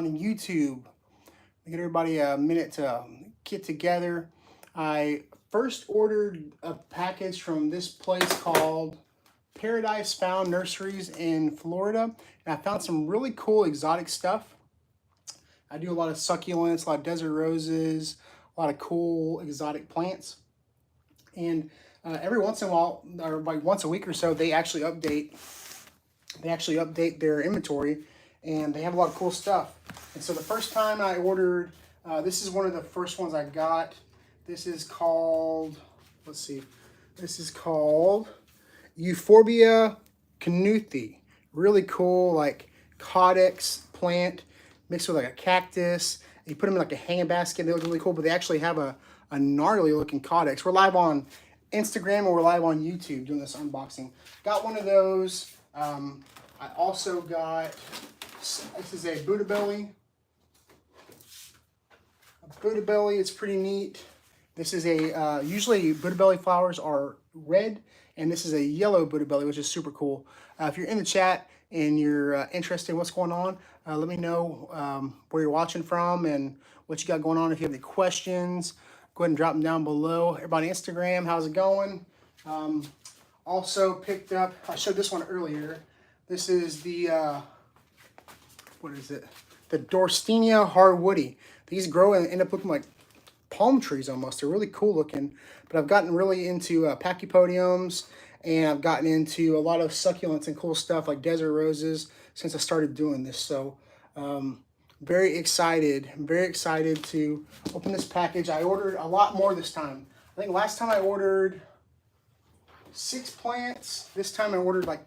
on YouTube. Give everybody a minute to get together. I first ordered a package from this place called Paradise Found Nurseries in Florida, and I found some really cool exotic stuff. I do a lot of succulents, a lot of desert roses, a lot of cool exotic plants. And every once in a while, or like once a week or so, they actually update their inventory, and they have a lot of cool stuff. And so the first time I ordered, this is one of the first ones I got. This is called, let's see, this is called Euphorbia Knuthi. Really cool, like codex plant mixed with like a cactus. You put them in like a hanging basket. They look really cool, but they actually have a gnarly looking codex. We're live on Instagram and we're live on YouTube doing this unboxing. Got one of those. I also got, this is a Buddha belly. A Buddha belly, it's pretty neat. This is a, usually Buddha belly flowers are red, and this is a yellow Buddha belly, which is super cool. If you're in the chat and you're interested in what's going on, let me know where you're watching from and what you got going on. If you have any questions, go ahead and drop them down below. Everybody on Instagram, how's it going? Also picked up, I showed this one earlier. This is the, what is it? The Dorstenia hardwoody. These grow and end up looking like palm trees almost. They're really cool looking. But I've gotten really into pachypodiums, and I've gotten into a lot of succulents and cool stuff like desert roses since I started doing this. So very excited. I'm very excited to open this package. I ordered a lot more this time. I think last time I ordered 6 plants. This time I ordered like,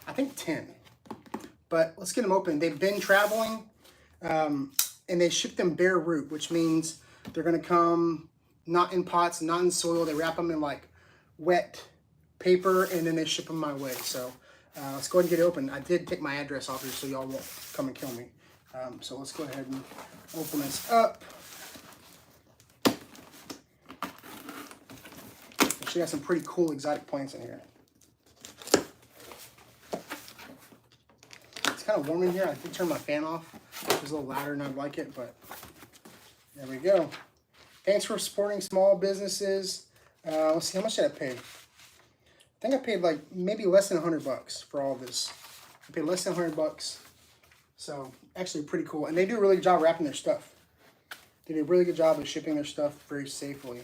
I think 10. But let's get them open. They've been traveling, and they ship them bare root, which means they're going to come not in pots, not in soil. They wrap them in like wet paper, and then they ship them my way. So let's go ahead and get it open. I did take my address off here so y'all won't come and kill me. So let's go ahead and open this up. Actually got some pretty cool exotic plants in here. It's kind of warm in here. I did turn my fan off. It's a little louder than I'd like it, but there we go. Thanks for supporting small businesses. Let's see, how much did I pay? I think I paid like maybe less than $100 for all of this. I paid less than $100. So actually pretty cool. And they do a really good job wrapping their stuff. They do a really good job of shipping their stuff very safely.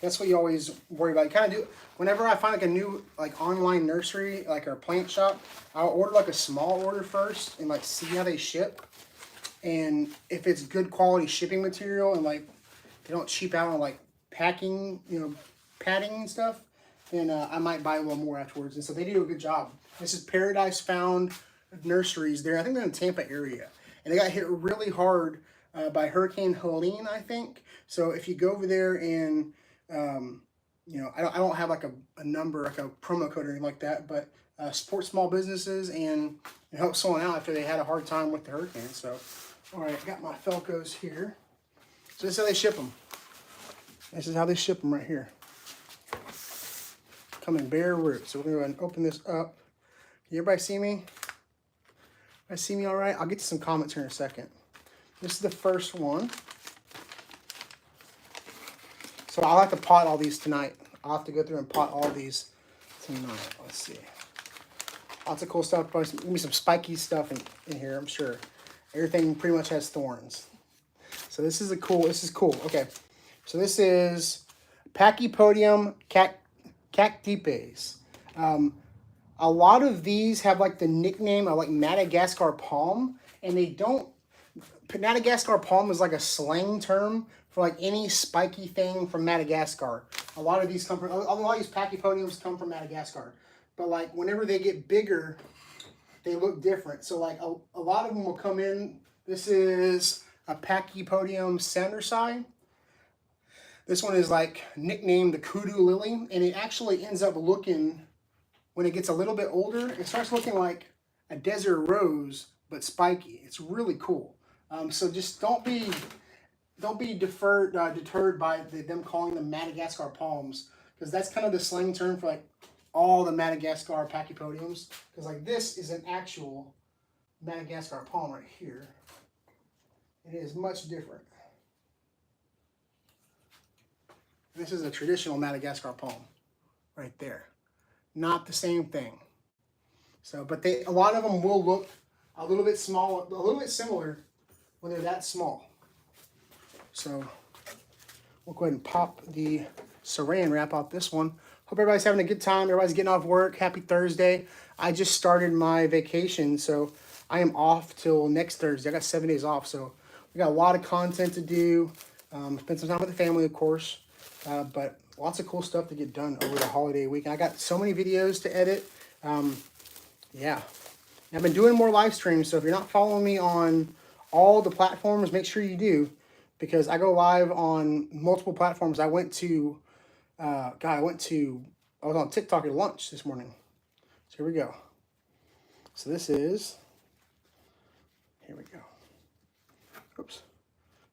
That's what you always worry about. You kind of do, whenever I find like a new like online nursery, like our plant shop, I'll order like a small order first and like see how they ship. And if it's good quality shipping material and like they don't cheap out on like packing, you know, padding and stuff, then I might buy a little more afterwards. And so they do a good job. This is Paradise Found Nurseries there. I think they're in the Tampa area. And they got hit really hard by Hurricane Helene, I think. So if you go over there and, you know, I don't have like a number, like a promo code or anything like that, but support small businesses and help someone out after they had a hard time with the hurricane. So, all right, I got my Felcos here. So this is how they ship them. This is how they ship them right here. Come in bare root. So we're going to go ahead and open this up. Can everybody see me? Everybody see me all right? I'll get to some comments here in a second. This is the first one. So I'll have to pot all these tonight. I'll have to go through and pot all these tonight. Let's see. Lots of cool stuff. Probably give me some spiky stuff in here, I'm sure. Everything pretty much has thorns. So this is cool. Okay. So this is Pachypodium cactipes. A lot of these have like the nickname of like Madagascar palm, and they don't. Madagascar palm is like a slang term for like any spiky thing from Madagascar. A lot of these come from, a lot of these Pachypodiums come from Madagascar. But like whenever they get bigger, they look different. So like a lot of them will come in. This is a Pachypodium sandersi. This one is like nicknamed the kudu lily, and it actually ends up looking, when it gets a little bit older, it starts looking like a desert rose, but spiky. It's really cool. So just don't be deterred by them calling them Madagascar palms, because that's kind of the slang term for like all the Madagascar Pachypodiums. Because like this is an actual Madagascar palm right here. It is much different. This is a traditional Madagascar palm right there. Not the same thing. So, but a lot of them will look a little bit small, a little bit similar when they're that small. So we'll go ahead and pop the saran wrap out this one. Hope everybody's having a good time. Everybody's getting off work. Happy Thursday. I just started my vacation, so I am off till next Thursday. I got 7 days off, so we got a lot of content to do. Spend some time with the family, of course, but lots of cool stuff to get done over the holiday weekend. I got so many videos to edit. Yeah, I've been doing more live streams, so if you're not following me on all the platforms, make sure you do, because I go live on multiple platforms. I was on TikTok at lunch this morning. So here we go. So this is, here we go. Oops.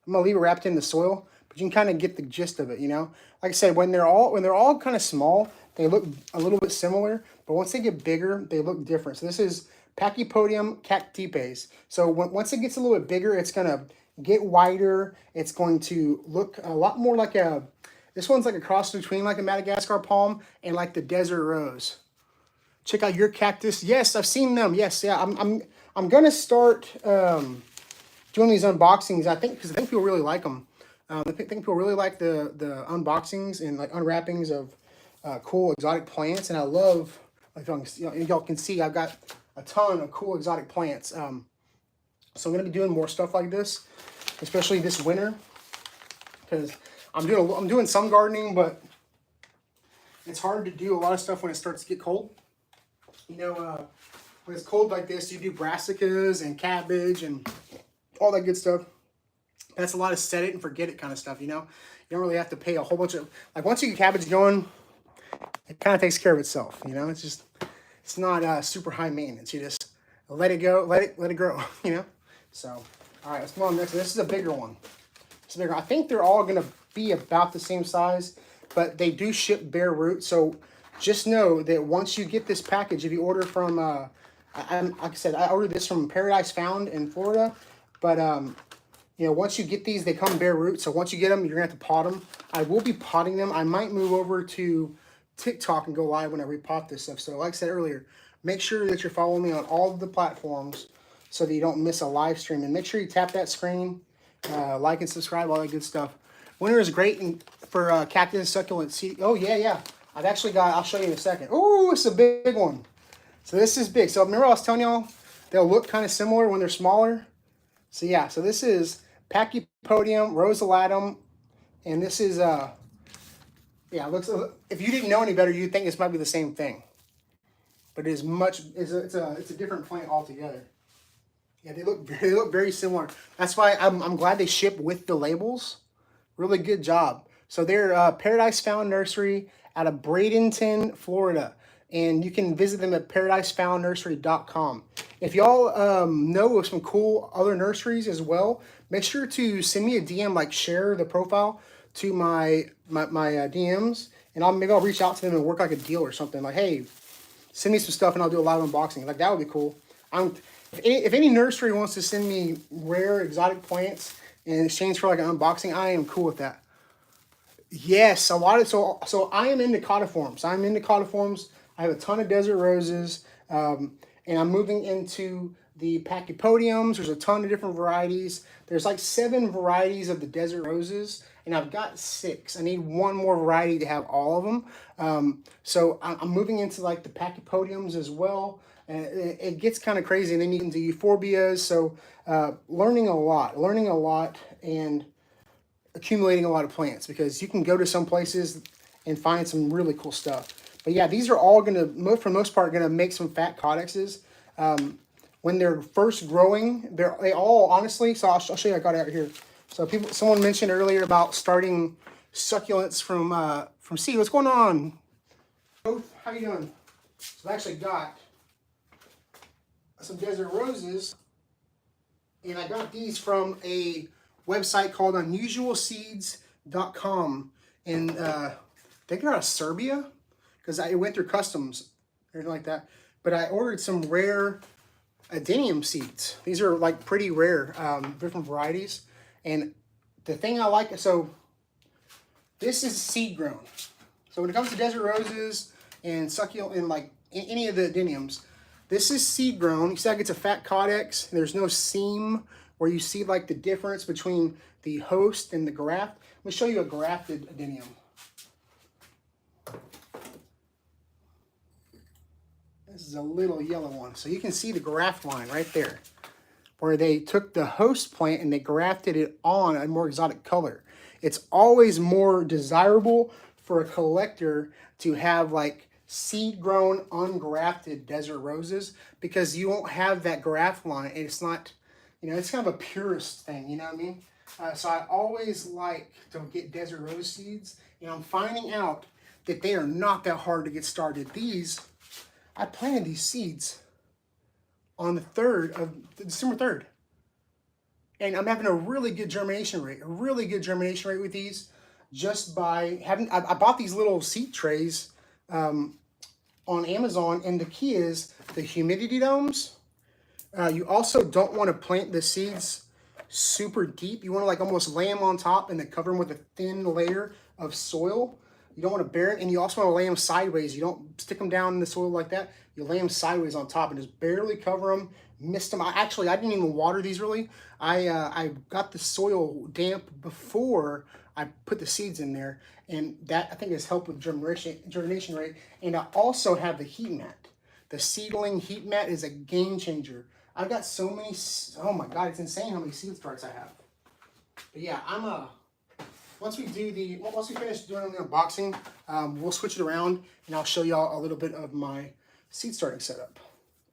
I'm gonna leave it wrapped in the soil, but you can kind of get the gist of it, you know? Like I said, when they're all kind of small, they look a little bit similar, but once they get bigger, they look different. So this is Pachypodium cactipes. So once it gets a little bit bigger, it's gonna get wider. It's going to look a lot more like this one's like a cross between like a Madagascar palm and like the desert rose. Check out your cactus. Yes, I've seen them. Yes, yeah. I'm gonna start doing these unboxings. I think because I think people really like them. I think people really like the unboxings and like unwrappings of cool exotic plants, and I love, like y'all can see, I've got a ton of cool exotic plants. So I'm gonna be doing more stuff like this, especially this winter, because I'm doing some gardening, but it's hard to do a lot of stuff when it starts to get cold. You know, when it's cold like this, you do brassicas and cabbage and all that good stuff. That's a lot of set it and forget it kind of stuff, you know? You don't really have to pay a whole bunch of, like once you get cabbage going, it kind of takes care of itself, you know? It's not super high maintenance. You just let it go, let it grow, you know? So, all right, let's move on next. This is a bigger one. It's bigger. I think they're all going to be about the same size, but they do ship bare root. So just know that once you get this package, if you order from, like I said, I ordered this from Paradise Found in Florida, but you know, once you get these, they come bare root. So once you get them, you're gonna have to pot them. I will be potting them. I might move over to TikTok and go live when I repot this stuff. So like I said earlier, make sure that you're following me on all of the platforms so that you don't miss a live stream. And make sure you tap that screen, like and subscribe, all that good stuff. Winter is great for cactus and succulent seed. Oh, yeah. I've actually got, I'll show you in a second. Oh, it's a big one. So this is big. So remember I was telling y'all, they'll look kind of similar when they're smaller. So yeah, so this is Pachypodium rosalatum, and this is yeah, it looks, if you didn't know any better, you'd think this might be the same thing, but it is it's a different plant altogether. Yeah, they look very similar. That's why I'm glad they ship with the labels. Really good job. So they're Paradise Found Nursery out of Bradenton, Florida, and you can visit them at paradisefoundnursery.com. If y'all know of some cool other nurseries as well, make sure to send me a DM, like share the profile to my DMs, and maybe I'll reach out to them and work like a deal or something. Like, hey, send me some stuff and I'll do a live unboxing. Like, that would be cool. If any nursery wants to send me rare exotic plants in exchange for like an unboxing, I am cool with that. Yes, a lot of, so I am into caudiforms. I have a ton of desert roses, and I'm moving into the Pachypodiums. There's a ton of different varieties. There's like 7 varieties of the desert roses, and I've got 6. I need one more variety to have all of them. So I'm moving into like the Pachypodiums as well. It gets kind of crazy, and then you get into euphorbias. So learning a lot, and accumulating a lot of plants, because you can go to some places and find some really cool stuff. But yeah, these are all gonna, for the most part, gonna make some fat codexes. When they're first growing, they all, honestly, so I'll show you, I got it out here. So someone mentioned earlier about starting succulents from seed. What's going on? How you doing? So I actually got some desert roses, and I got these from a website called unusualseeds.com, and I think they're out of Serbia, because I went through customs, everything like that. But I ordered some rare adenium seeds. These are like pretty rare, different varieties. And the thing I like, so this is seed grown. So when it comes to desert roses and succulent and like any of the adeniums, this is seed grown. You see like it's a fat caudex. There's no seam where you see like the difference between the host and the graft. Let me show you a grafted adenium. This is a little yellow one. So you can see the graft line right there, where they took the host plant and they grafted it on a more exotic color. It's always more desirable for a collector to have like seed grown ungrafted desert roses, because you won't have that graft line. And it's not, you know, it's kind of a purist thing, you know what I mean? So I always like to get desert rose seeds, and I'm finding out that they are not that hard to get started. These, I planted these seeds on the 3rd of December 3rd. And I'm having a really good germination rate, with these, just by having, I bought these little seed trays on Amazon, and the key is the humidity domes. You also don't want to plant the seeds super deep. You want to like almost lay them on top and then cover them with a thin layer of soil. You don't want to bury it, and you also want to lay them sideways. You don't stick them down in the soil like that. You lay them sideways on top and just barely cover them, mist them. I didn't even water these really. I got the soil damp before I put the seeds in there, and that I think has helped with germination rate. And I also have the heat mat. The seedling heat mat is a game changer. I've got so many, oh my God, it's insane how many seed starts I have. But yeah, once we finish doing the unboxing, we'll switch it around and I'll show y'all a little bit of my seed starting setup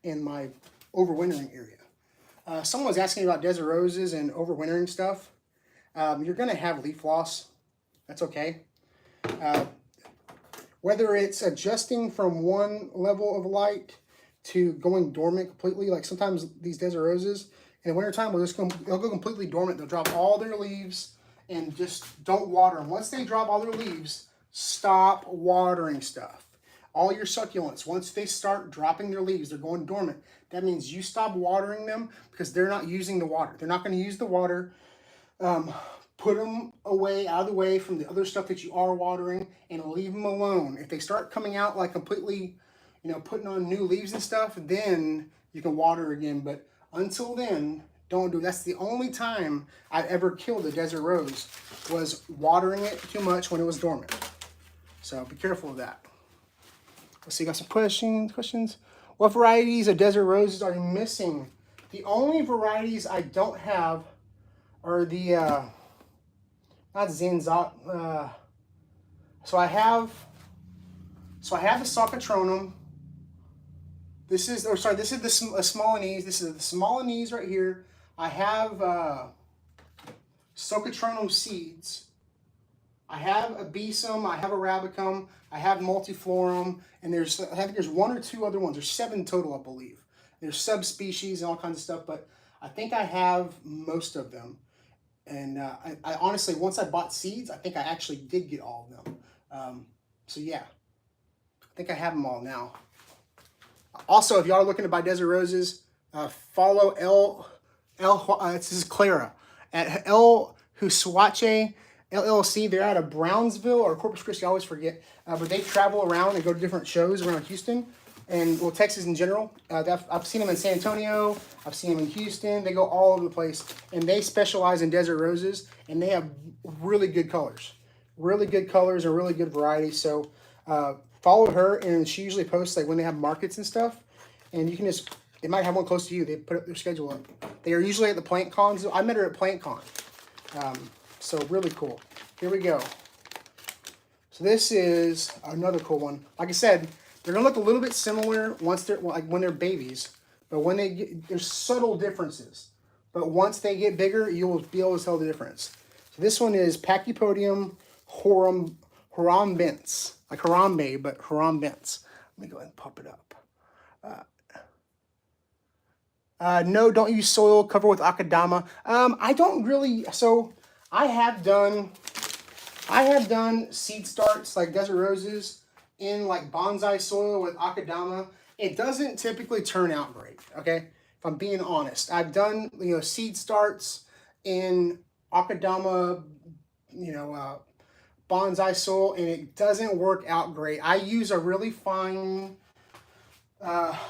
in my overwintering area. Someone was asking about desert roses and overwintering stuff. You're gonna have leaf loss. That's okay. Whether it's adjusting from one level of light to going dormant completely, like sometimes these desert roses in the wintertime they'll go completely dormant. They'll drop all their leaves, and just don't water them. Once they drop all their leaves, stop watering stuff. All your succulents, once they start dropping their leaves, they're going dormant. That means you stop watering them, because they're not using the water. They're not going to use the water. Put them away, out of the way from the other stuff that you are watering, and leave them alone. If they start coming out like completely, you know, putting on new leaves and stuff, then you can water again. But until then, don't do it. That's the only time I've ever killed a desert rose, was watering it too much when it was dormant. So be careful of that. Let's see, got some questions. What varieties of desert roses are you missing? The only varieties I don't have are the, not Zanzot, so I have the Sockotronum. This is the Smolonese. This is the Smolonese right here. I have Sockotronum seeds. I have a Besum, I have Arabicum, I have Multiflorum, and I think there's 1 or 2 other ones. There's 7 total, I believe. There's subspecies and all kinds of stuff, but I think I have most of them. And I honestly, once I bought seeds, I think I actually did get all of them. So yeah, I think I have them all now. Also, if y'all are looking to buy desert roses, follow this is Clara at El Husuache LLC. They're out of Brownsville or Corpus Christi, I always forget. But they travel around and go to different shows around Houston and, well, Texas in general. I've seen them in San Antonio. I've seen them in Houston. They go all over the place, and they specialize in desert roses, and they have really good colors. Really good colors and really good varieties. So follow her, and she usually posts like when they have markets and stuff, and you can just, they might have one close to you. They put up their schedule up. They are usually at the plant cons. I met her at Plant Con. So really cool. Here we go. So this is another cool one. Like I said, they're gonna look a little bit similar once they're like when they're babies, but when they get, there's subtle differences. But once they get bigger, you'll be able to tell the difference. So this one is Pachypodium horambens, like Harambe, but horambens. Let me go ahead and pop it up. No, don't use soil. Cover with akadama. I don't really. So I have done seed starts like desert roses in like bonsai soil with akadama. It doesn't typically turn out great. Okay, if I'm being honest. I've done, seed starts in Akadama, bonsai soil, and it doesn't work out great. I use a really fine,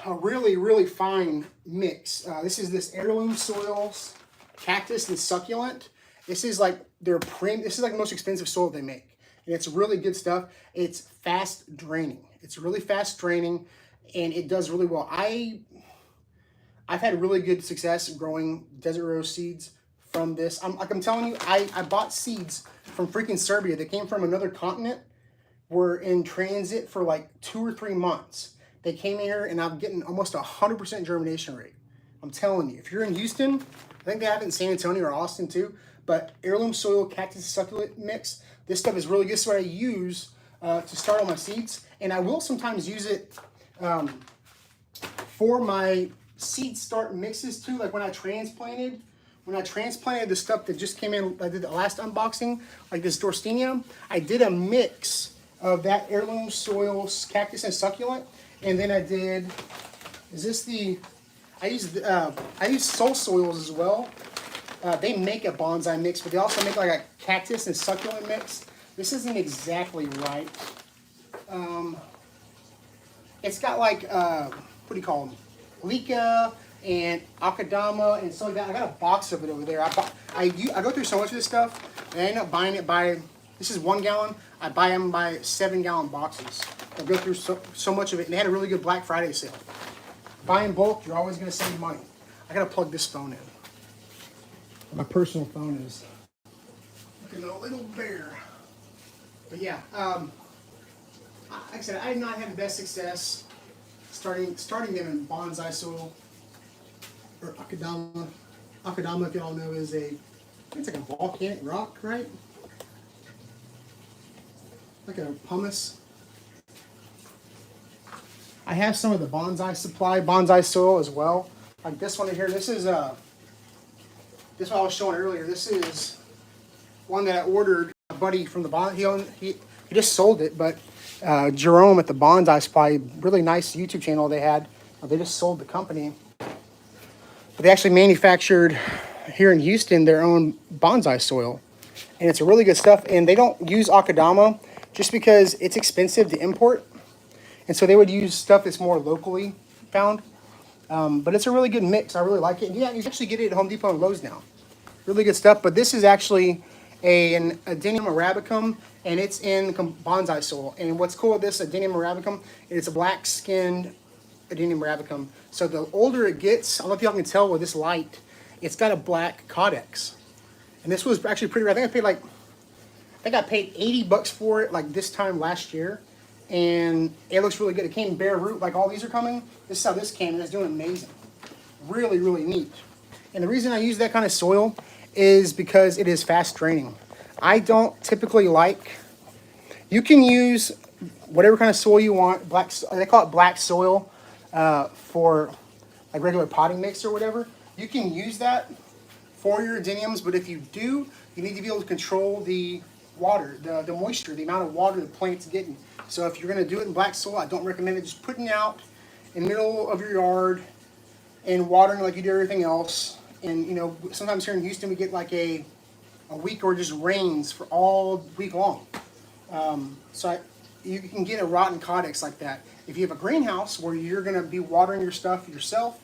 really fine mix. This heirloom soils, cactus and succulent. This is like this is like the most expensive soil they make, and it's really good stuff. It's fast draining. It's really fast draining, and it does really well. I've had really good success growing desert rose seeds from this. I'm telling you, I bought seeds from freaking Serbia. They came from another continent. Were in transit for like 2 or 3 months. They came here, and I'm getting almost 100% germination rate. I'm telling you, if you're in Houston, I think they have it in San Antonio or Austin too. But heirloom soil cactus succulent mix, this stuff is really good. This is what I use to start all my seeds, and I will sometimes use it for my seed start mixes too. Like when I transplanted the stuff that just came in, I did the last unboxing, like this Dorstenia, I did a mix of that heirloom soil cactus and succulent, and then I use Soul Soils as well. They make a bonsai mix, but they also make like a cactus and succulent mix. This isn't exactly right. It's got like what do you call them? Lika and Akadama and stuff like that. I got a box of it over there. I go through so much of this stuff, and I end up buying it by, this is 1 gallon. I buy them by 7-gallon boxes. I go through so much of it, and they had a really good Black Friday sale. Buy in bulk, you're always going to save money. I got to plug this phone in. My personal phone is looking a little bare. But yeah, like I said, I have not had the best success starting them in bonsai soil or Akadama. Akadama, if y'all know, is it's like a volcanic rock, right? Like a pumice. I have some of the bonsai soil as well. Like this one here. This is this one I was showing earlier. This is one that I ordered. A buddy from the he just sold it, but Jerome at the Bonsai Supply, really nice YouTube channel they had. They just sold the company, but they actually manufactured here in Houston their own bonsai soil, and it's really good stuff. And they don't use Akadama just because it's expensive to import, and so they would use stuff that's more locally found. But it's a really good mix. I really like it. And yeah, you actually get it at Home Depot and Lowe's now. Really good stuff. But this is actually an Adenium arabicum, and it's in bonsai soil. And what's cool with this Adenium arabicum, it's a black-skinned Adenium arabicum. So the older it gets, I don't know if y'all can tell with this light, it's got a black codex. And this was actually pretty rare. I think I paid $80 for it like this time last year. And it looks really good. It came bare root like all these are coming. This is how this came, and it's doing amazing. Really, really neat. And the reason I use that kind of soil is because it is fast draining. I don't typically like, you can use whatever kind of soil you want. They call it black soil for like regular potting mix or whatever. You can use that for your adeniums, but if you do, you need to be able to control the water, the moisture, the amount of water the plant's getting. So if you're going to do it in black soil, I don't recommend it. Just putting it out in the middle of your yard and watering like you do everything else. And sometimes here in Houston we get like a week or just rains for all week long. You can get a rotten codex like that. If you have a greenhouse where you're going to be watering your stuff yourself,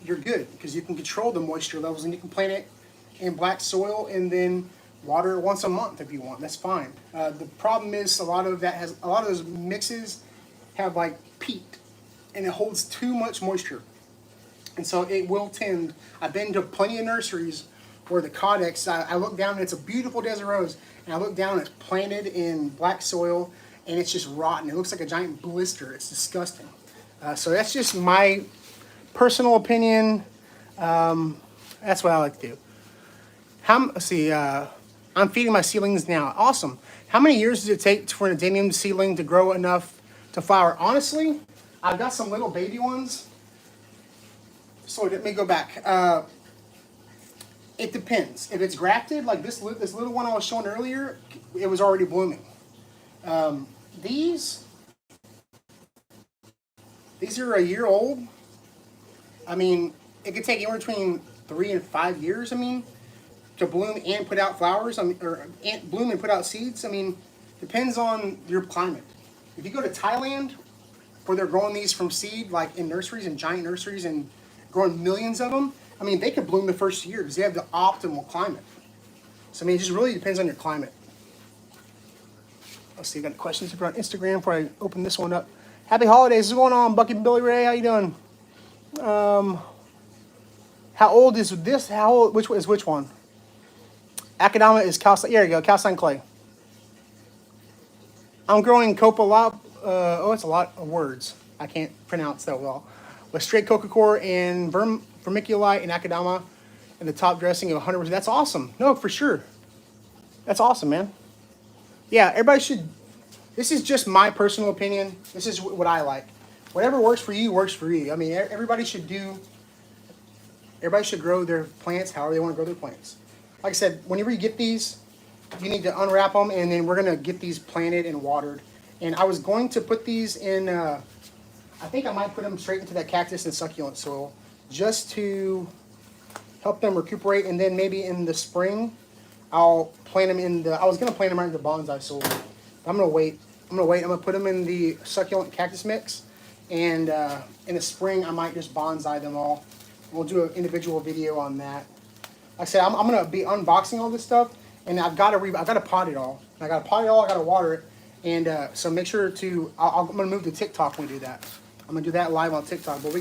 you're good because you can control the moisture levels, and you can plant it in black soil and then water it once a month if you want. That's fine. The problem is a lot of those mixes have like peat, and it holds too much moisture, and so it will tend. I've been to plenty of nurseries where the codex, I look down and it's a beautiful desert rose, and I look down and it's planted in black soil and it's just rotten. It looks like a giant blister. It's disgusting. So that's just my personal opinion. That's what I like to do. Let's see. I'm feeding my seedlings now. Awesome. How many years does it take for an adenium seedling to grow enough to flower? Honestly, I've got some little baby ones. So let me go back. It depends. If it's grafted, like this little one I was showing earlier, it was already blooming. These are a year old. I mean, it could take anywhere between 3 and 5 years, I mean, to bloom and put out flowers, I mean, or bloom and put out seeds. I mean, depends on your climate. If you go to Thailand, where they're growing these from seed, like in nurseries and giant nurseries and growing millions of them, I mean, they could bloom the first year because they have the optimal climate. So, I mean, it just really depends on your climate. Let's see, I got questions on Instagram before I open this one up. Happy holidays. What's going on, Bucky Billy Ray? How you doing? How old is this? How old? Which one is which one? Akadama is calcine. There you go, calcine clay. I'm growing copa. It's a lot of words. I can't pronounce that well. With straight coca coir and vermiculite and akadama, and the top dressing of 100%. That's awesome. No, for sure. That's awesome, man. Yeah, everybody should. This is just my personal opinion. This is what I like. Whatever works for you works for you. I mean, everybody should grow their plants however they want to grow their plants. Like I said, whenever you get these, you need to unwrap them, and then we're going to get these planted and watered. And I was going to put these in, I think I might put them straight into that cactus and succulent soil just to help them recuperate. And then maybe in the spring, I'll plant them in the, I was going to plant them right in the bonsai soil. I'm going to wait. I'm going to put them in the succulent cactus mix. And in the spring, I might just bonsai them all. We'll do an individual video on that. Like I said, I'm going to be unboxing all this stuff, and I've got to pot it all. I got to pot it all. I got to water it, and so make sure to. I'm going to move to TikTok when we do that. I'm going to do that live on TikTok. But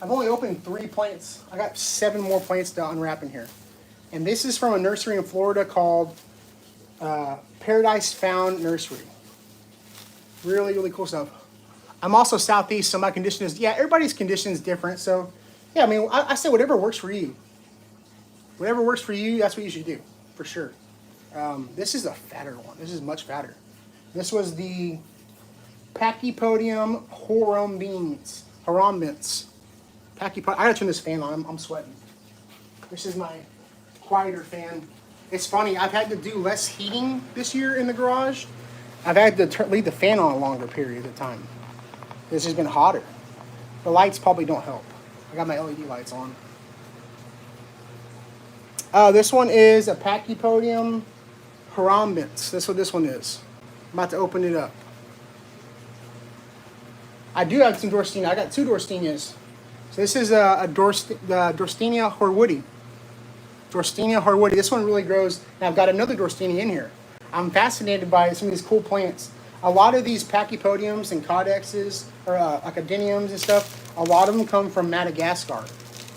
I've only opened 3 plants. I got 7 more plants to unwrap in here, and this is from a nursery in Florida called Paradise Found Nursery. Really, really cool stuff. I'm also southeast, so my condition is everybody's condition is different. So yeah, I mean, I say whatever works for you. Whatever works for you, that's what you should do, for sure. This is a fatter one. This is much fatter. This was the Pachypodium horrambens. I gotta turn this fan on. I'm sweating. This is my quieter fan. It's funny. I've had to do less heating this year in the garage. I've had to leave the fan on a longer period of time. This has been hotter. The lights probably don't help. I got my LED lights on. This one is a Pachypodium horrambens. That's what this one is. I'm about to open it up. I do have some Dorstenia. I got 2 Dorstenias. So this is a Dorstenia horwoodii. Dorstenia horwoodii. This one really grows. And I've got another Dorstenia in here. I'm fascinated by some of these cool plants. A lot of these Pachypodiums and Codexes, or Acadiniums and stuff, a lot of them come from Madagascar.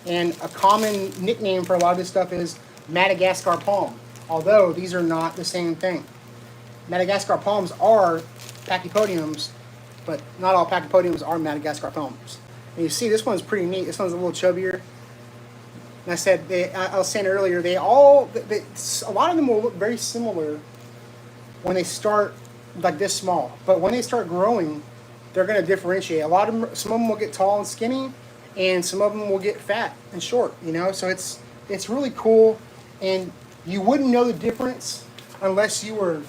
And a common nickname for a lot of this stuff is Madagascar palm, although these are not the same thing. Madagascar palms are Pachypodiums, but not all Pachypodiums are Madagascar palms. And you see, this one's pretty neat. This one's a little chubbier. And I said, I was saying earlier, a lot of them will look very similar when they start like this small, but when they start growing, they're going to differentiate. Some of them will get tall and skinny, and some of them will get fat and short. So it's really cool, and you wouldn't know the difference unless you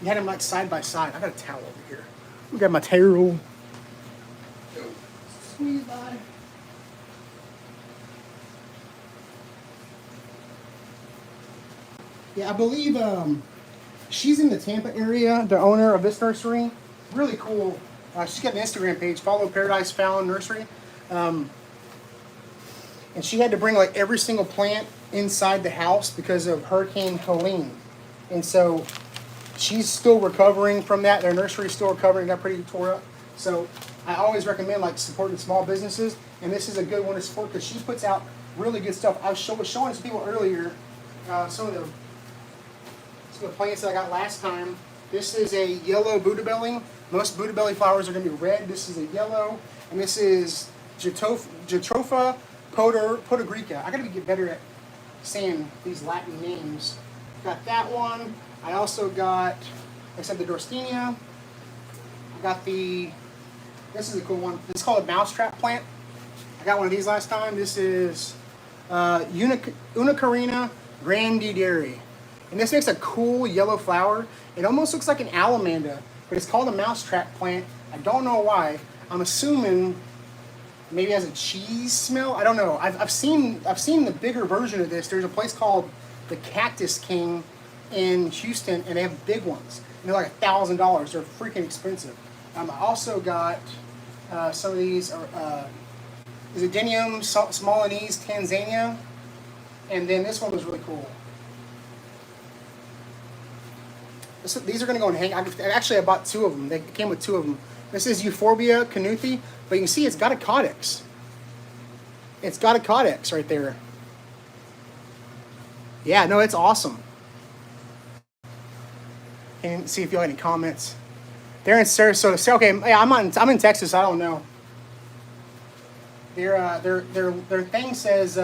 had them like side by side. I got a towel over here. I got my towel. Squeeze by. Yeah, I believe she's in the Tampa area, the owner of this nursery. Really cool. She's got an Instagram page. Follow Paradise Found Nursery. And she had to bring like every single plant inside the house because of Hurricane Helene. And so she's still recovering from that. Their nursery's still recovering. Got pretty tore up. So I always recommend like supporting small businesses. And this is a good one to support because she puts out really good stuff. I was showing some people earlier some of the plants that I got last time. This is a yellow Buddha belly. Most Buddha belly flowers are going to be red. This is a yellow. And this is Jatropha podagrica. I got to get better at saying these Latin names. Got that one. I also got, like I said, the Dorstenia. I got this is a cool one. It's called a mousetrap plant. I got one of these last time. This is Unicarina grandideri. And this makes a cool yellow flower. It almost looks like an alamanda, but it's called a mousetrap plant. I don't know why. I'm assuming maybe has a cheese smell. I don't know. I've seen the bigger version of this. There's a place called the Cactus King in Houston, and they have big ones. And they're like $1,000. They're freaking expensive. I also got some of these. Is it Denium Smolinese Tanzania? And then this one was really cool. These are going to go in hang. Actually, I bought two of them. They came with two of them. This is Euphorbia Canuthi, but you can see it's got a codex. It's got a codex right there. Yeah, no, it's awesome. And see if you have any comments. They're in Sarasota. Okay, yeah, I'm in Texas. I don't know. Their thing says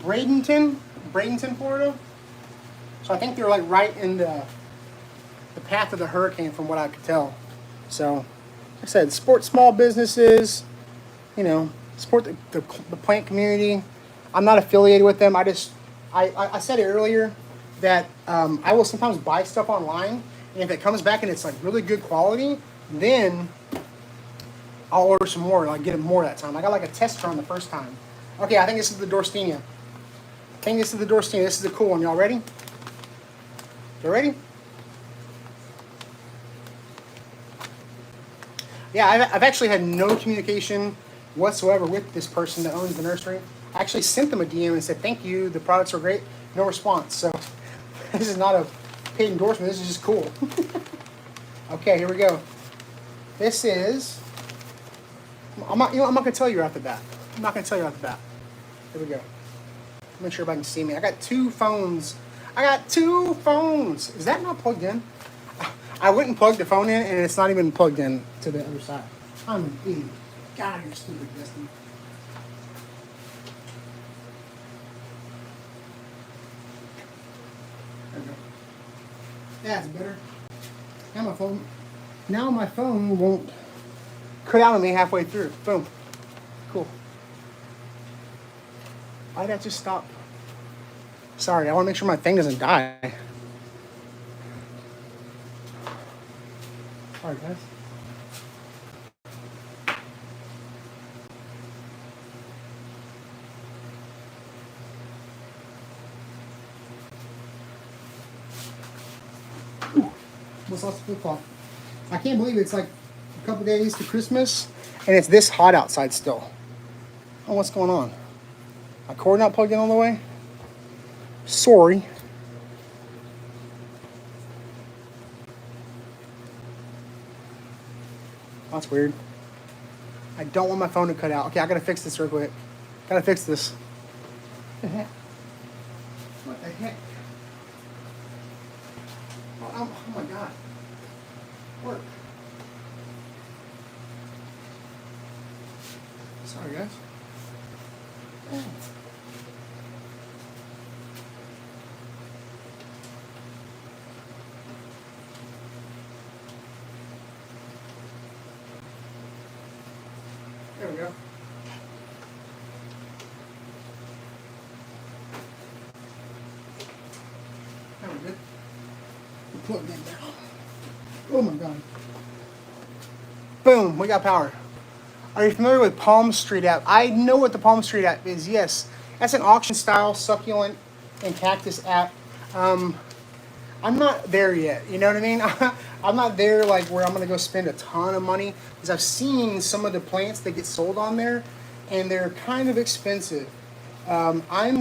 Bradenton, Florida. So I think they're like right in the path of the hurricane, from what I could tell. So, like I said, support small businesses. You know, support the plant community. I'm not affiliated with them. I said it earlier that I will sometimes buy stuff online, and if it comes back and it's like really good quality, then I'll order some more. Like get it more that time. I got like a test run the first time. Okay, I think this is the Dorstenia. This is the cool one. Y'all ready? You ready? Yeah, I've actually had no communication whatsoever with this person that owns the nursery. I actually sent them a DM and said, thank you, the products are great. No response. So this is not a paid endorsement. This is just cool. Okay, here we go. This is, I'm not going to tell you right off the bat. Here we go. Make sure everybody can see me. I got two phones. Is that not plugged in? I went and plugged the phone in, and it's not even plugged in to the other side. I'm an idiot. God, you're stupid, Destiny. There we go. That's better. Now my phone won't cut out on me halfway through. Boom. Cool. Why did that just stop? Sorry, I want to make sure my thing doesn't die. Sorry, guys. Almost lost the flip-flop. I can't believe it's like a couple days to Christmas, and it's this hot outside still. Oh, what's going on? My cord not plugged in all the way? Sorry. That's weird. I don't want my phone to cut out. Okay, I gotta fix this real quick. Gotta fix this. What the heck? What the heck? Oh my god. Work. Sorry, guys. Oh. There we go. That was good. Plug that down. Oh my god. Boom, we got power. Are you familiar with Palm Street app? I know what the Palm Street app is, yes. That's an auction style succulent and cactus app. I'm not there yet, you know what I mean? I'm not there like where I'm gonna go spend a ton of money, because I've seen some of the plants that get sold on there and they're kind of expensive. I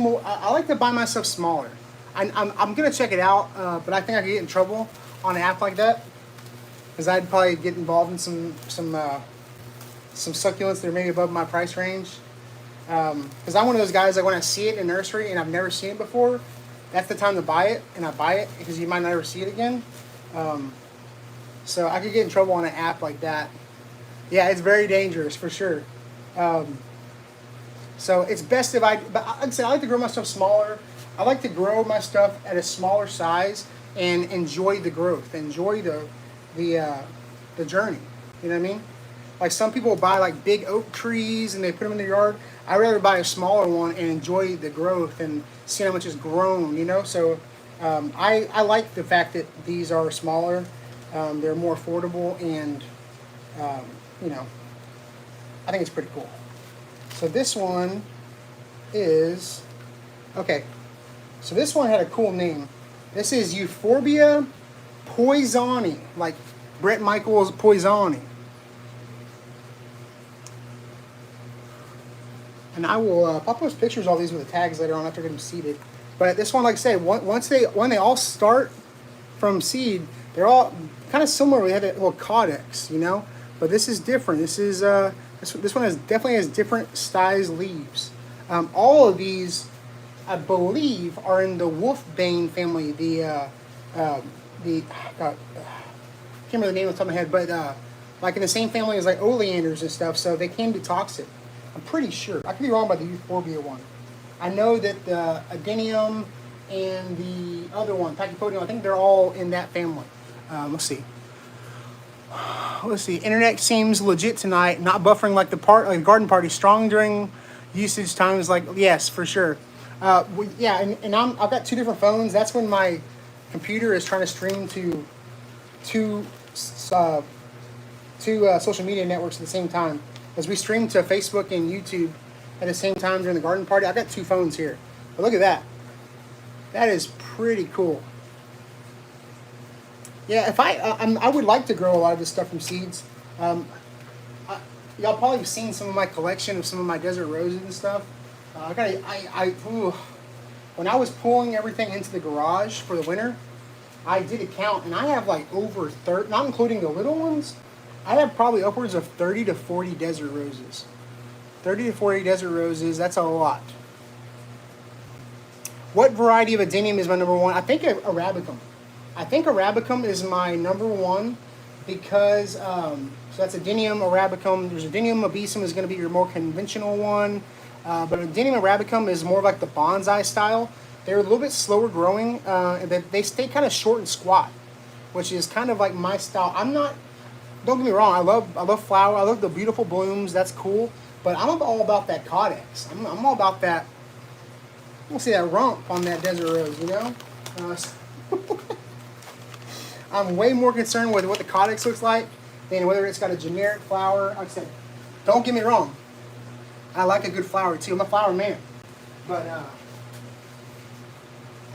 like to buy myself smaller. I'm gonna check it out, but I think I could get in trouble on an app like that, because I'd probably get involved in some succulents that are maybe above my price range. Because I'm one of those guys that when I see it in nursery and I've never seen it before, that's the time to buy it, and I buy it because you might never see it again. So I could get in trouble on an app like that. Yeah, it's very dangerous for sure. So it's best if but like I said, I like to grow my stuff smaller. I like to grow my stuff at a smaller size and enjoy the growth, enjoy the journey. You know what I mean? Like some people buy like big oak trees and they put them in their yard. I'd rather buy a smaller one and enjoy the growth and see how much is grown, you know? So I like the fact that these are smaller. They're more affordable, and, you know, I think it's pretty cool. So this one is, okay, so this one had a cool name. This is Euphorbia poisoni, like Bret Michaels Poisoni. And I will, I'll post pictures of all these with the tags later on after I get them seeded. But this one, like I say, when they all start from seed, they're all kind of similar. We have a little codex, you know, but this is different. This is this one definitely has different size leaves. All of these, I believe, are in the wolfbane family. God, I can't remember the name off the top of my head, but like in the same family as like oleanders and stuff. So they can be toxic. I'm pretty sure. I could be wrong about the Euphorbia one. I know that the Adenium and the other one, Pachypodium, I think they're all in that family. Let's see. Let's see. Internet seems legit tonight. Not buffering like the garden party. Strong during usage times. Like, yes, for sure. Yeah, and I've got two different phones. That's when my computer is trying to stream to two social media networks at the same time. As we stream to Facebook and YouTube at the same time during the garden party. I've got two phones here. But look at that. That is pretty cool. Yeah, if I would like to grow a lot of this stuff from seeds. Y'all probably have seen some of my collection of some of my desert roses and stuff. When I was pulling everything into the garage for the winter, I did a count, and I have like over 30, not including the little ones, I have probably upwards of 30 to 40 desert roses. 30 to 40 desert roses, that's a lot. What variety of Adenium is my number one? I think Arabicum. I think Arabicum is my number one because, so that's Adenium, Arabicum. There's Adenium Obesum is going to be your more conventional one. But Adenium Arabicum is more like the bonsai style. They're a little bit slower growing. They stay kind of short and squat, which is kind of like my style. Don't get me wrong, I love flower. I love the beautiful blooms. That's cool. But I'm all about that codex. I'm all about that. I want to see that rump on that desert rose, you know? I'm way more concerned with what the codex looks like than whether it's got a generic flower. Like I said, don't get me wrong. I like a good flower too. I'm a flower man. But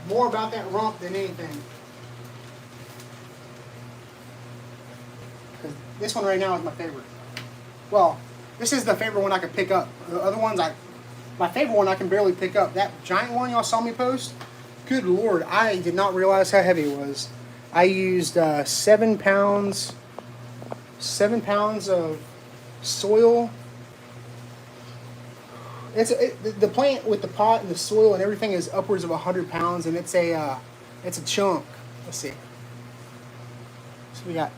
more about that rump than anything. Because this one right now is my favorite. Well, this is the favorite one I could pick up. The other ones, my favorite one I can barely pick up. That giant one y'all saw me post, good Lord, I did not realize how heavy it was. I used 7 pounds of soil. The plant with the pot and the soil and everything is upwards of 100 pounds, and it's a chunk. Let's see. So we got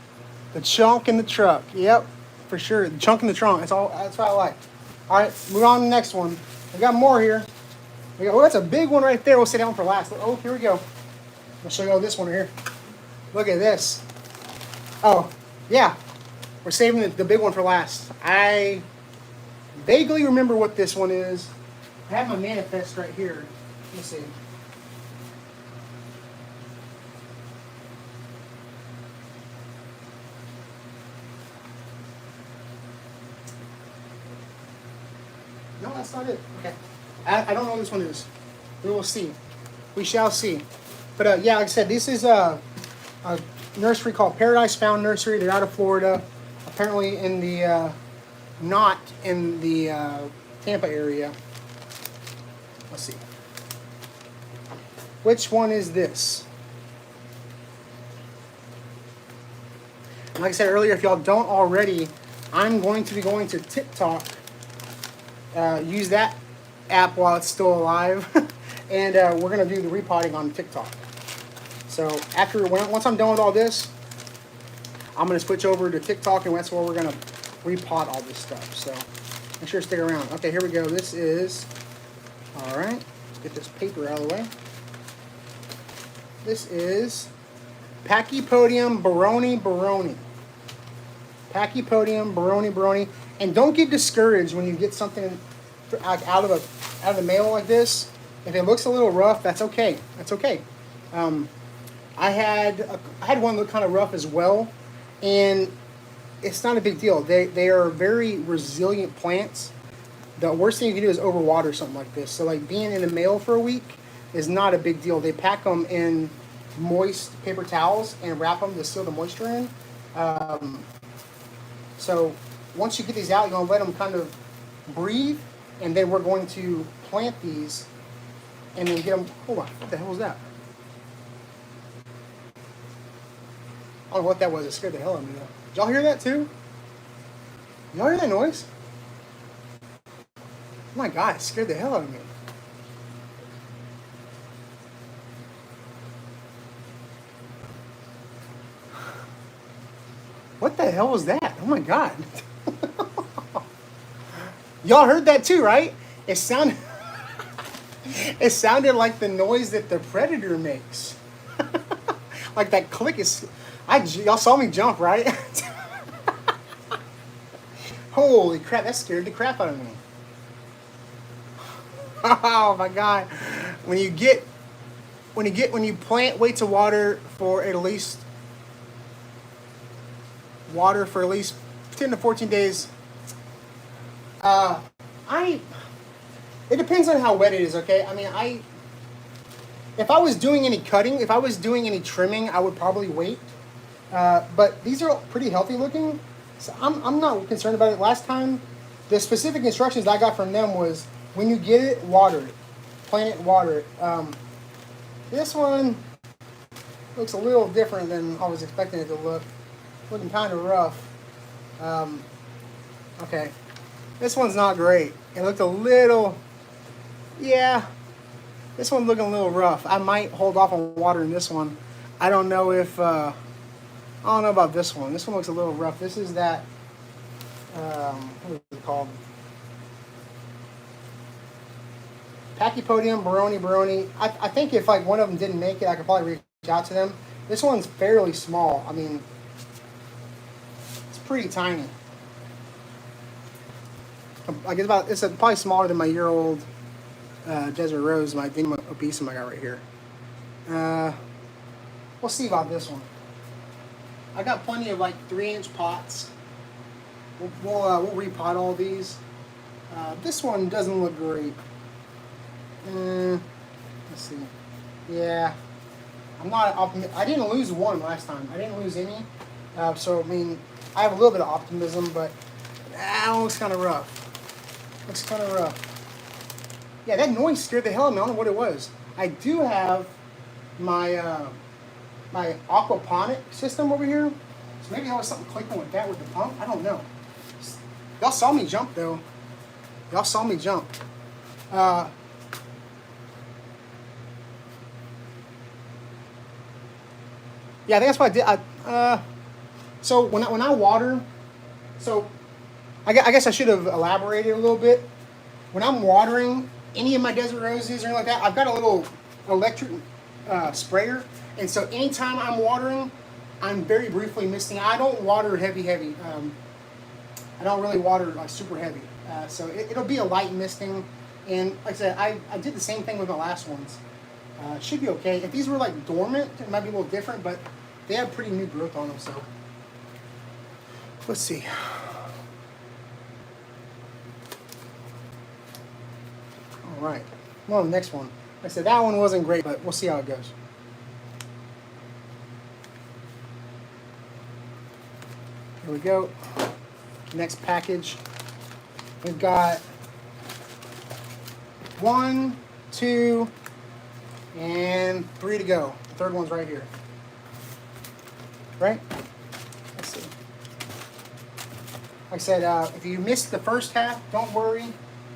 the chunk in the truck. Yep, for sure. The chunk in the trunk. That's what I like. All right, move on to the next one. We got more here. Oh, that's a big one right there. We'll sit down for last. Oh, here we go. I'll show you all this one right here. Look at this. Oh, yeah. We're saving the big one for last. I vaguely remember what this one is. I have my manifest right here. Let me see. No, that's not it. Okay. I don't know what this one is. We will see. We shall see. But yeah, like I said, this is a nursery called Paradise Found Nursery. They're out of Florida. Apparently in the, not in the Tampa area. Let's see. Which one is this? Like I said earlier, if y'all don't already, I'm going to be going to TikTok. Use that app while it's still alive. And we're going to do the repotting on TikTok. So once I'm done with all this, I'm going to switch over to TikTok, and that's where we're going to repot all this stuff. So make sure to stick around. Okay, here we go. This is, all right, let's get this paper out of the way. This is Pachypodium baroni. Pachypodium baroni. And don't get discouraged when you get something out of the mail like this. If it looks a little rough, that's okay. That's okay. I had one look kind of rough as well, and it's not a big deal. They are very resilient plants. The worst thing you can do is overwater something like this. So like being in the mail for a week is not a big deal. They pack them in moist paper towels and wrap them to seal the moisture in. So once you get these out, you're gonna let them kind of breathe, and then we're going to plant these and then get them. Hold on, what the hell was that? I don't know what that was. It scared the hell out of me though. Did y'all hear that too? Y'all hear that noise? Oh my God, it scared the hell out of me. What the hell was that? Oh my God. Y'all heard that too, right? It sounded it sounded like the noise that the predator makes. Like that click is y'all saw me jump, right? Holy crap, that scared the crap out of me. Oh my God. When you plant, wait to water for at least 10 to 14 days. It depends on how wet it is, okay? I mean, if I was doing any cutting, if I was doing any trimming, I would probably wait. But these are pretty healthy looking, so I'm not concerned about it. Last time, the specific instructions I got from them was when you get it, water it. Plant it, water it. This one looks a little different than I was expecting it to look. Looking kind of rough. Okay. This one's not great. It looked a little, yeah. This one's looking a little rough. I might hold off on watering this one. I don't know about this one. This one looks a little rough. This is that, what is it called? Pachypodium baroni. I think if like one of them didn't make it, I could probably reach out to them. This one's fairly small. I mean, it's pretty tiny. Like it's probably smaller than my year-old desert rose, my Vinum obesum I got right here. We'll see about this one. I got plenty of like 3-inch pots. We'll repot all these. This one doesn't look great. Let's see. Yeah, I didn't lose one last time. I didn't lose any. So I mean, I have a little bit of optimism, but that looks kind of rough. Looks kind of rough. Yeah, that noise scared the hell out of me. I don't know what it was. I do have my my aquaponic system over here, so maybe there was something clicking with that with the pump. I don't know. Y'all saw me jump though. Y'all saw me jump. Yeah, I think that's what I did. So when I water, so I guess I should have elaborated a little bit. When I'm watering any of my desert roses or anything like that, I've got a little electric sprayer, and so anytime I'm watering, I'm very briefly misting. I don't water heavy. I don't really water like super heavy. So it'll be a light misting, and like I said, I did the same thing with the last ones. It should be okay. If these were like dormant, it might be a little different, but they have pretty new growth on them, so let's see. All right. Well, the next one. Like I said, that one wasn't great, but we'll see how it goes. Here we go. Next package. We've got 1, 2, and 3 to go. The third one's right here. Right? Let's see. Like I said, if you missed the first half, don't worry.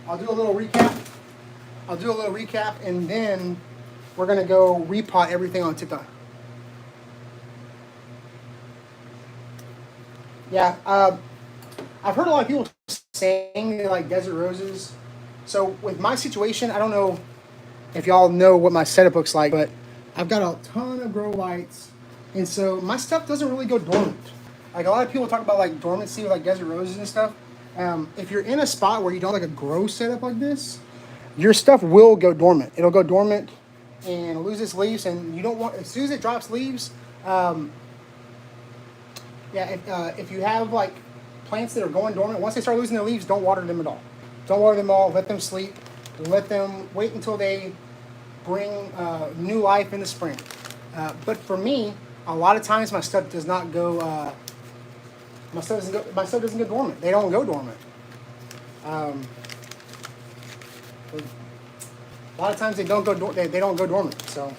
I'll do a little recap. And then we're going to go repot everything on TikTok. Yeah, I've heard a lot of people saying they like desert roses. So with my situation, I don't know if y'all know what my setup looks like, but I've got a ton of grow lights. And so my stuff doesn't really go dormant. Like a lot of people talk about like dormancy with like desert roses and stuff. If you're in a spot where you don't like a grow setup like this, your stuff will go dormant. It'll go dormant and lose its leaves, and you don't want, as soon as it drops leaves, Yeah, if you have like plants that are going dormant, once they start losing their leaves, don't water them at all. Don't water them all. Let them sleep. Let them wait until they bring new life in the spring. But for me, a lot of times my stuff does not go. My stuff doesn't go dormant. They don't go dormant. A lot of times they don't go. They don't go dormant. So.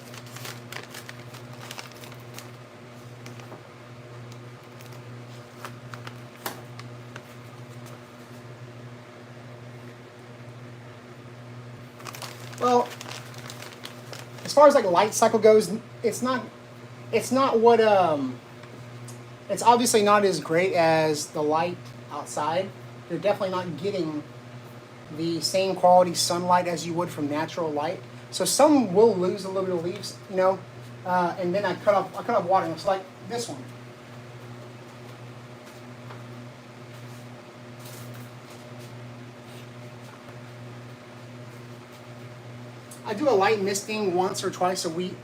Well, as far as like light cycle goes, it's not what it's obviously not as great as the light outside. You're definitely not getting the same quality sunlight as you would from natural light. So some will lose a little bit of leaves, and then I cut off watering. It's like this one. I do a light misting once or twice a week,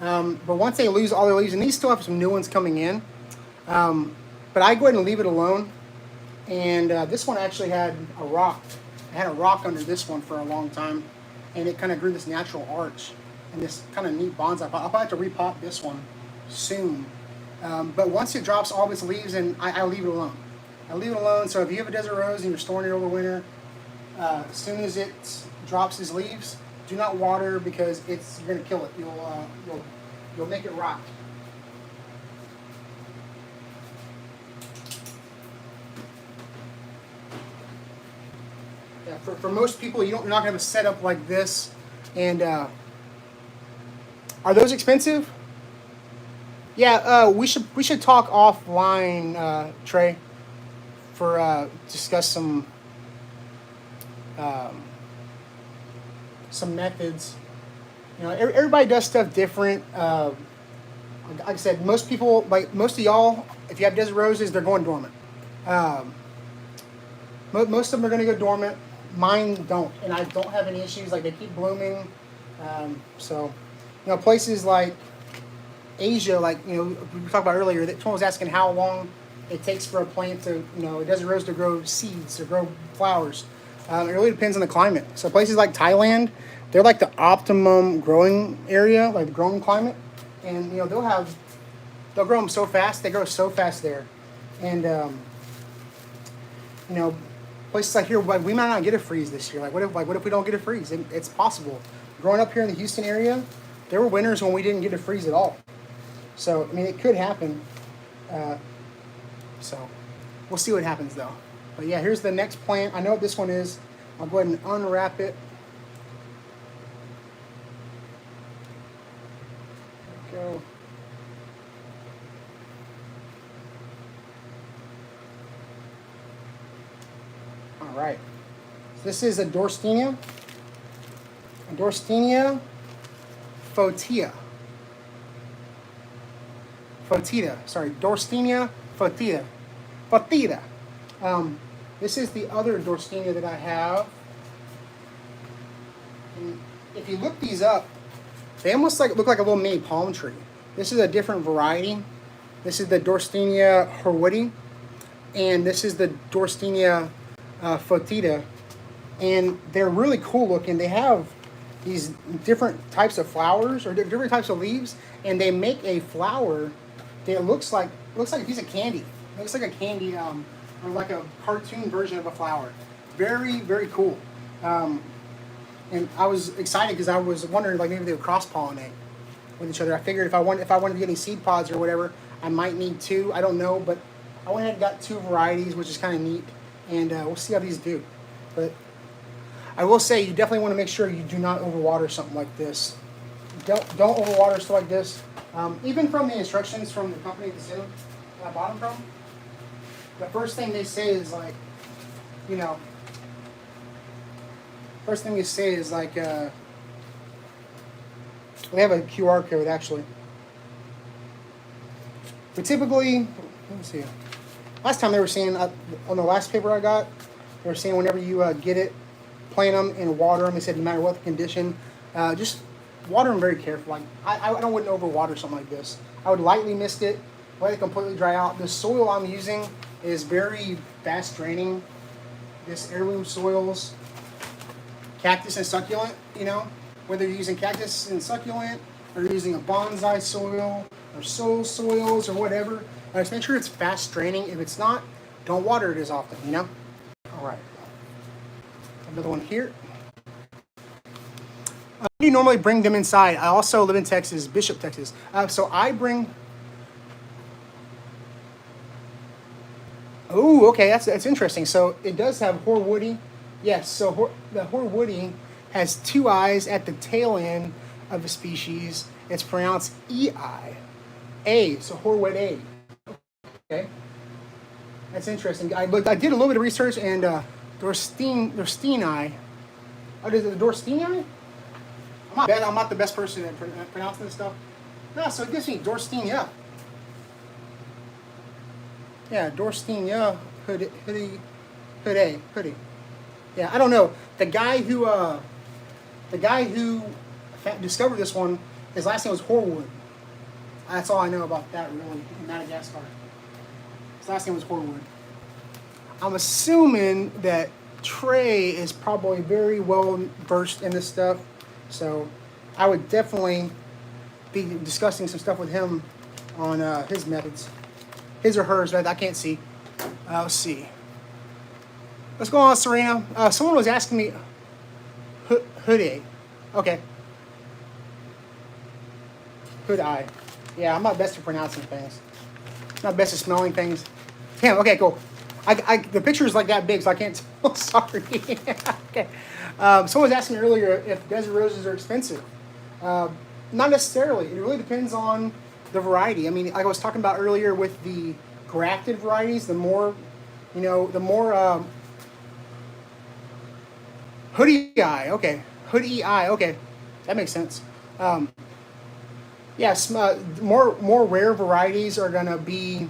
but once they lose all their leaves, and these still have some new ones coming in, but I go ahead and leave it alone. And this one actually had a rock. I had a rock under this one for a long time, and it kind of grew this natural arch and this kind of neat bonsai. I'll probably have to repot this one soon. But once it drops all of its leaves, and I leave it alone. I leave it alone. So if you have a desert rose and you're storing it over winter, as soon as it drops its leaves, do not water because you're going to kill it. You'll make it rot. Yeah, for most people, you're not going to have a setup like this. And are those expensive? Yeah, we should talk offline, Trey, for discuss some methods. Everybody does stuff different. Like I said, most people, like most of y'all, if you have desert roses, they're going dormant. Most of them are going to go dormant. Mine don't, and I don't have any issues. Like they keep blooming. So, places like Asia, like we talked about earlier, that someone was asking how long it takes for a plant to, a desert rose to grow seeds, to grow flowers. It really depends on the climate. So places like Thailand, they're like the optimum growing area, like the growing climate, and they'll grow them so fast. They grow so fast there, and places like here, like we might not get a freeze this year. Like what if we don't get a freeze? It's possible. Growing up here in the Houston area, there were winters when we didn't get a freeze at all. So it could happen. So we'll see what happens though. But yeah, here's the next plant. I know what this one is. I'll go ahead and unwrap it. There we go. All right. So this is a Dorstenia. A Dorstenia foetida. Sorry, Dorstenia foetida. This is the other Dorstenia that I have. And if you look these up, they almost look like a little mini palm tree. This is a different variety. This is the Dorstenia Herwoodi, and this is the Dorstenia foetida. And they're really cool looking. They have these different types of flowers or different types of leaves, and they make a flower that looks like a piece of candy. It looks like a candy, or like a cartoon version of a flower. Very, very cool. And I was excited because I was wondering like maybe they would cross pollinate with each other. I figured if I wanted to get any seed pods or whatever, I might need two. I don't know, but I went ahead and got two varieties, which is kind of neat. And we'll see how these do. But I will say you definitely want to make sure you do not overwater something like this. Don't overwater stuff like this. Even from the instructions from the company that I bought them from, the first thing they say is like, they have a QR code actually. But typically, let me see. Last time they were saying, on the last paper I got, they were saying whenever you get it, plant them and water them. They said no matter what the condition, just water them very carefully. Like I wouldn't overwater something like this. I would lightly mist it, let it completely dry out. The soil I'm using is very fast draining. This heirloom soils, cactus and succulent, you know, whether you're using cactus and succulent or you're using a bonsai soil or soils or whatever, just make sure it's fast draining. If it's not, don't water it as often, you know? All right. Another one here. You normally bring them inside. I also live in Texas, Bishop, Texas. So I bring. Oh, okay, that's interesting. So it does have Horwoody. Yes, so the Horwoody has 2 eyes at the tail end of the species. It's pronounced E-I. So Horwood A. Okay. That's interesting. I did a little bit of research, and Dorsteini. Oh, is it the Dorsteini? I'm not the best person at pronouncing this stuff. No, so it gives me Dorsteinia. Yeah, Dorsteinia hoodie. Yeah, I don't know. The guy who discovered this one, his last name was Horwood. That's all I know about that, really, in Madagascar. His last name was Horwood. I'm assuming that Trey is probably very well versed in this stuff, so I would definitely be discussing some stuff with him on his methods. His or hers, I can't see. Let's see. What's going on, Serena? Someone was asking me, hoodie. Okay. Hood eye. Yeah, I'm not best at pronouncing things. Not best at smelling things. Damn, okay, cool. The picture is like that big, so I can't tell. Sorry. Okay. Someone was asking me earlier if desert roses are expensive. Not necessarily. It really depends on the variety. I mean, like I was talking about earlier with the grafted varieties, the more hoodie eye. Okay. Hoodie eye. Okay. That makes sense. Yes, more rare varieties are going to be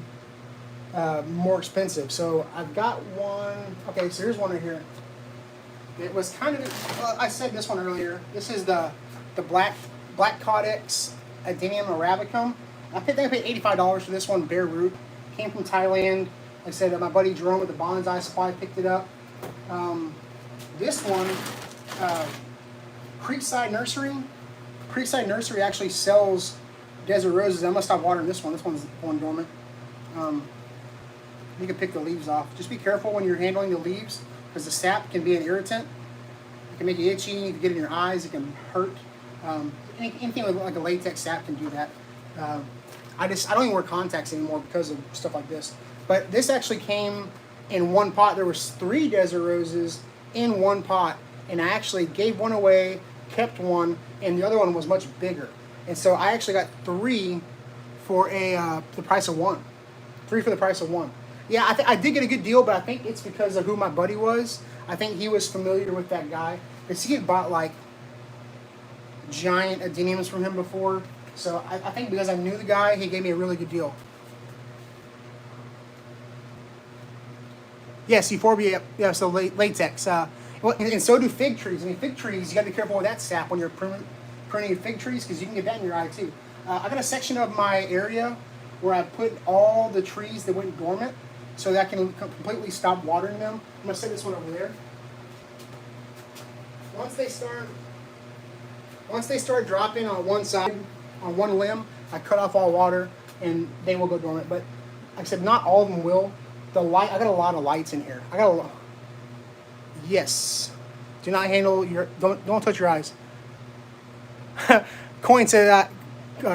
more expensive. So I've got one. Okay, so here's one right here. It was kind of, I said this one earlier. This is the black Codex Adenium arabicum. I paid $85 for this one, bare root. Came from Thailand. Like I said, my buddy Jerome at the Bonsai Supply picked it up. This one, Creekside Nursery actually sells desert roses. I'm gonna stop watering this one. This one's going dormant. You can pick the leaves off. Just be careful when you're handling the leaves, because the sap can be an irritant. It can make you itchy. You can get it in your eyes. It can hurt. Anything with like a latex sap can do that. I don't even wear contacts anymore because of stuff like this. But this actually came in one pot. There was 3 desert roses in one pot, and I actually gave one away, kept one, and the other one was much bigger. And so I actually got 3 for the price of 1. 3 for the price of 1. Yeah, I did get a good deal, but I think it's because of who my buddy was. I think he was familiar with that guy. Because he had bought like giant adeniums from him before. So I think because I knew the guy, he gave me a really good deal. Yes, euphorbia, yeah, so latex. And so do fig trees. I mean, fig trees, you got to be careful with that sap when you're pruning fig trees, because you can get that in your eye too. I got a section of my area where I put all the trees that went dormant, so that I can completely stop watering them. I'm going to set this one over there. Once they start dropping on one side, on one limb, I cut off all water and they will go dormant. But like I said, not all of them will. I got a lot of lights in here. Yes. Do not handle don't touch your eyes. Coin said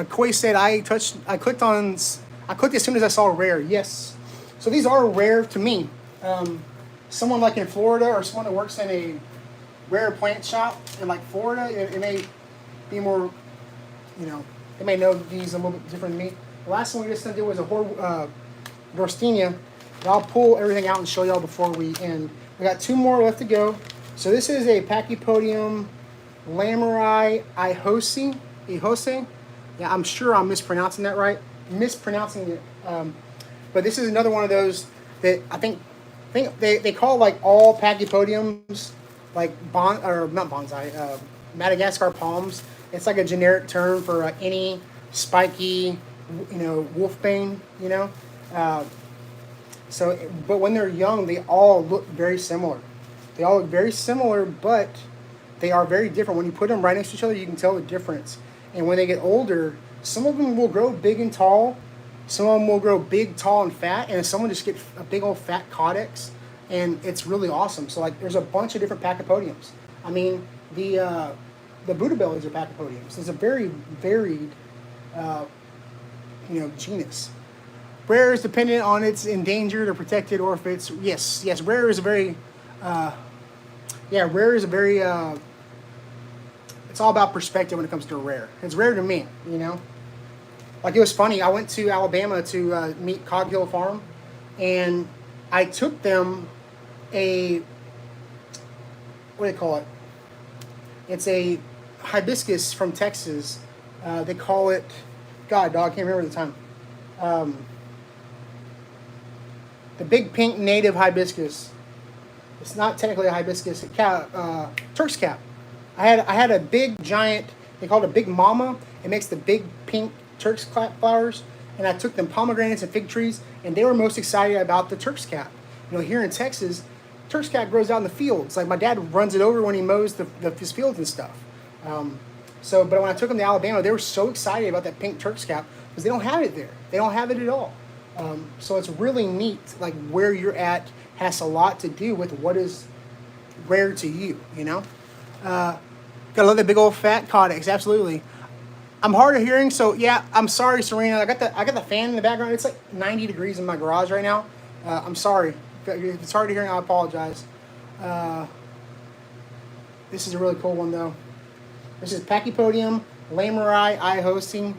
Koi said I clicked as soon as I saw rare. Yes. So these are rare to me. Someone like in Florida, or someone that works in a rare plant shop in like Florida, it may be more, they may know these a little bit different than me. The last one we just did was a Dorsteinia. I'll pull everything out and show y'all before we end. We got 2 more left to go. So this is a Pachypodium Lameri Ihose. Yeah, I'm sure I'm mispronouncing that right. Mispronouncing it. But this is another one of those that I think they call like all Pachypodiums like not bonsai, Madagascar palms. It's like a generic term for any spiky you know, wolfbane, you know. Uh, so, but when they're young, they all look very similar. They all look very similar, but they are very different. When you put them right next to each other, you can tell the difference. And when they get older, some of them will grow big and tall. Some of them will grow big, tall, and fat. And some will just get a big old fat codex. And it's really awesome. So like, there's a bunch of different pachypodiums. I mean, the Buddha bellies are pachypodiums. It's a very varied, you know, genus. Rare is dependent on its endangered or protected, or if it's yes. Rare is a very, rare is a very. It's all about perspective when it comes to rare. It's rare to me, you know. Like, it was funny. I went to Alabama to meet Coghill Farm, and I took them a, what do they call it? It's a hibiscus from Texas. They call it, God, dog, can't remember the time. The big pink native hibiscus. It's not technically a hibiscus. Turk's cap. I had a big giant. They call it a big mama. It makes the big pink Turk's cap flowers. And I took them pomegranates and fig trees, and they were most excited about the Turk's cap. You know, here in Texas, Turk's cap grows out in the fields. Like, my dad runs it over when he mows his fields and stuff. But when I took them to Alabama, they were so excited about that pink Turk's cap because they don't have it there. They don't have it at all. So it's really neat. Like, where you're at has a lot to do with what is rare to you. You know, gotta love that big old fat codex. Absolutely. I'm hard of hearing, so yeah. I'm sorry, Serena. I got the fan in the background. It's like 90 degrees in my garage right now. I'm sorry. If it's hard to hear, I apologize. This is a really cool one though. This is Pachypodium lameri eye hosting.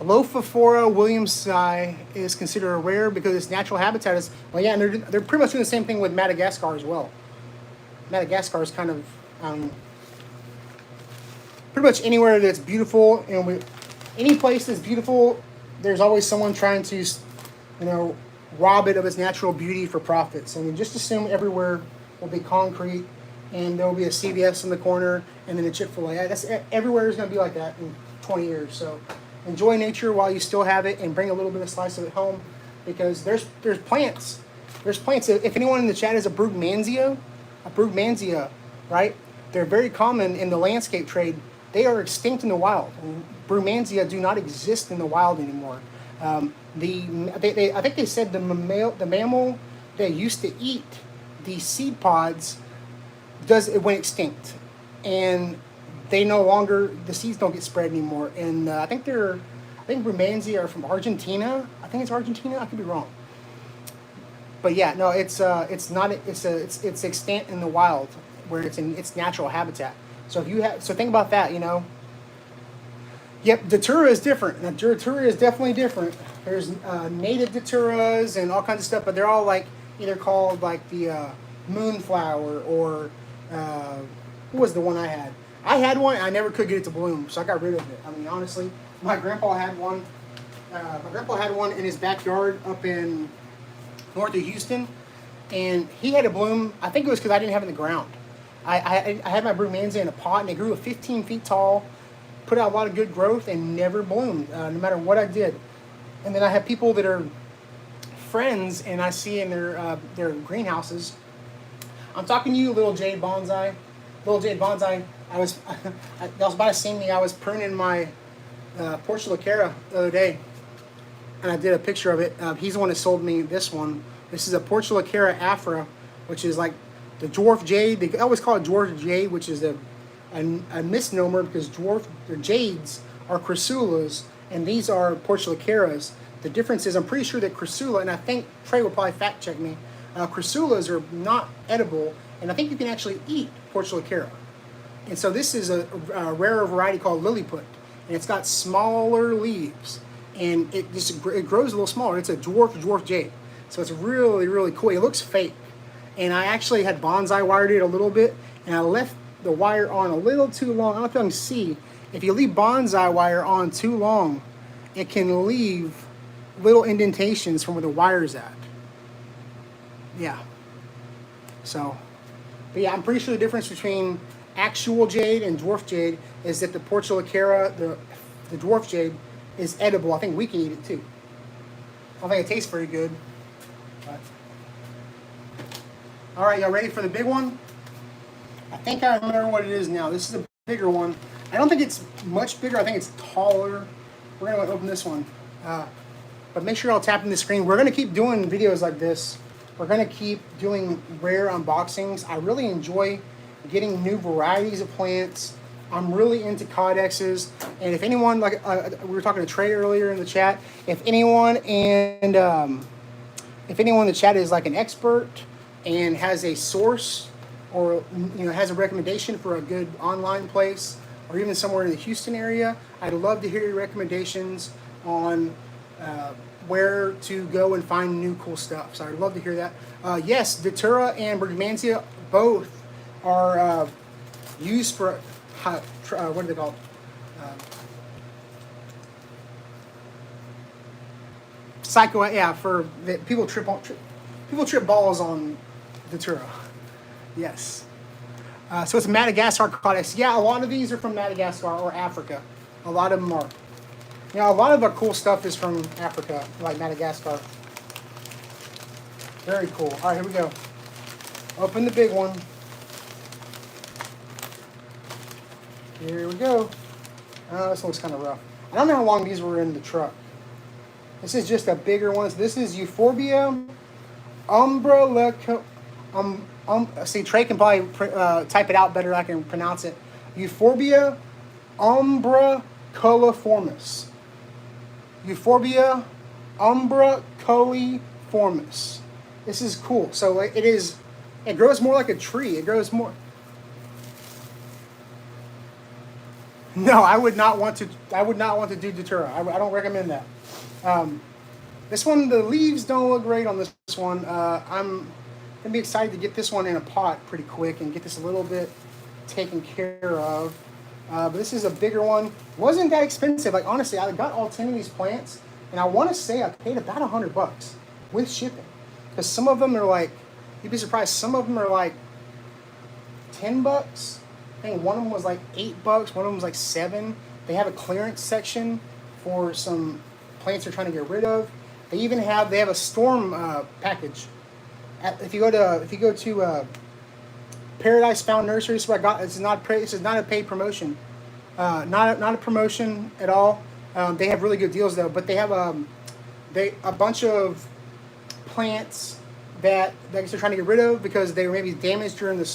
Lophophora williamsi is considered rare because its natural habitat is, well, yeah, and they're pretty much doing the same thing with Madagascar as well. Madagascar is kind of pretty much anywhere that's beautiful, and any place that's beautiful, there's always someone trying to, you know, rob it of its natural beauty for profits. I mean, just assume everywhere will be concrete, and there will be a CVS in the corner, and then a Chick-fil-A. That's everywhere is going to be like that in 20 years. So enjoy nature while you still have it, and bring a little bit of slice of it home, because there's plants. There's plants. If anyone in the chat is a brugmansia, right? They're very common in the landscape trade. They are extinct in the wild. Brugmansia do not exist in the wild anymore. I think they said the mammal that used to eat the seed pods it went extinct, and they no longer, the seeds don't get spread anymore. And I think Brugmansia are from Argentina. I think it's Argentina. I could be wrong. But yeah, no, it's extant in the wild where it's in its natural habitat. So think about that, you know. Yep, Datura is different. Now, Datura is definitely different. There's native Daturas and all kinds of stuff, but they're all like either called like the moonflower or what was the one I had? I had one and I never could get it to bloom, so I got rid of it. I mean, honestly, my grandpa had one. In his backyard up in north of Houston, and he had it bloom. I think it was because I didn't have it in the ground. I had my Brugmansia in a pot, and it grew 15 feet tall, put out a lot of good growth, and never bloomed, no matter what I did. And then I have people that are friends, and I see in their greenhouses. I'm talking to you, little Jade Bonsai. Little Jade Bonsai, that was about to see me. I was pruning my Portulacara the other day, and I did a picture of it. He's the one that sold me this one. This is a Portulacara afra, which is like the dwarf jade. They always call it dwarf jade, which is a misnomer because jades are chryssulas, and these are Portulacaras. The difference is, I'm pretty sure that chrysula, and I think Trey will probably fact check me, chryssulas are not edible, and I think you can actually eat Portulacara. And so this is a rarer variety called Lilliput, and it's got smaller leaves, and it grows a little smaller. It's a dwarf jade, so it's really, really cool. It looks fake, and I actually had bonsai wired it a little bit, and I left the wire on a little too long. I don't know if you can see. If you leave bonsai wire on too long, it can leave little indentations from where the wire's at. Yeah. So, but yeah, I'm pretty sure the difference between actual jade and dwarf jade is that the Portulacara, the dwarf jade, is edible. I think we can eat it too. I don't think it tastes very good. But. All right, y'all ready for the big one? I think I remember what it is now. This is a bigger one. I don't think it's much bigger. I think it's taller. We're going to open this one. But make sure y'all tapping the screen. We're going to keep doing videos like this. We're going to keep doing rare unboxings. I really enjoy getting new varieties of plants. I'm really into codexes. And if anyone, like we were talking to Trey earlier in the chat, if anyone in the chat is like an expert and has a source or has a recommendation for a good online place or even somewhere in the Houston area, I'd love to hear your recommendations on where to go and find new cool stuff. So I'd love to hear that. Yes, Datura and Dormancy both are used for what are they called? For the, people trip balls on Datura. Yes. So it's a Madagascar codex. Yeah, a lot of these are from Madagascar or Africa. A lot of them are. A lot of our cool stuff is from Africa, like Madagascar. Very cool. All right, here we go. Open the big one. Here we go. This looks kind of rough. I don't know how long these were in the truck. This is just a bigger one. So this is Euphorbia see, Trey can probably type it out better than I can pronounce it. Euphorbia umbricoliformis. Euphorbia umbricoliformis. This is cool. So it grows more like a tree. It grows more. No, I would not want to do Datura. I don't recommend that. This one, the leaves don't look great on this one. I'm gonna be excited to get this one in a pot pretty quick and get this a little bit taken care of. But this is a bigger one. Wasn't that expensive. Like honestly, I got all 10 of these plants, and I want to say I paid about $100 with shipping. Because some of them are like, you'd be surprised. Some of them are like $10. I think one of them was like $8. One of them was like $7. They have a clearance section for some plants they're trying to get rid of. They even have a storm package. If you go to Paradise Found Nursery, this is what I got. This is not a paid promotion. Not a promotion at all. They have really good deals though. But they have a bunch of plants that they're trying to get rid of because they were maybe damaged during the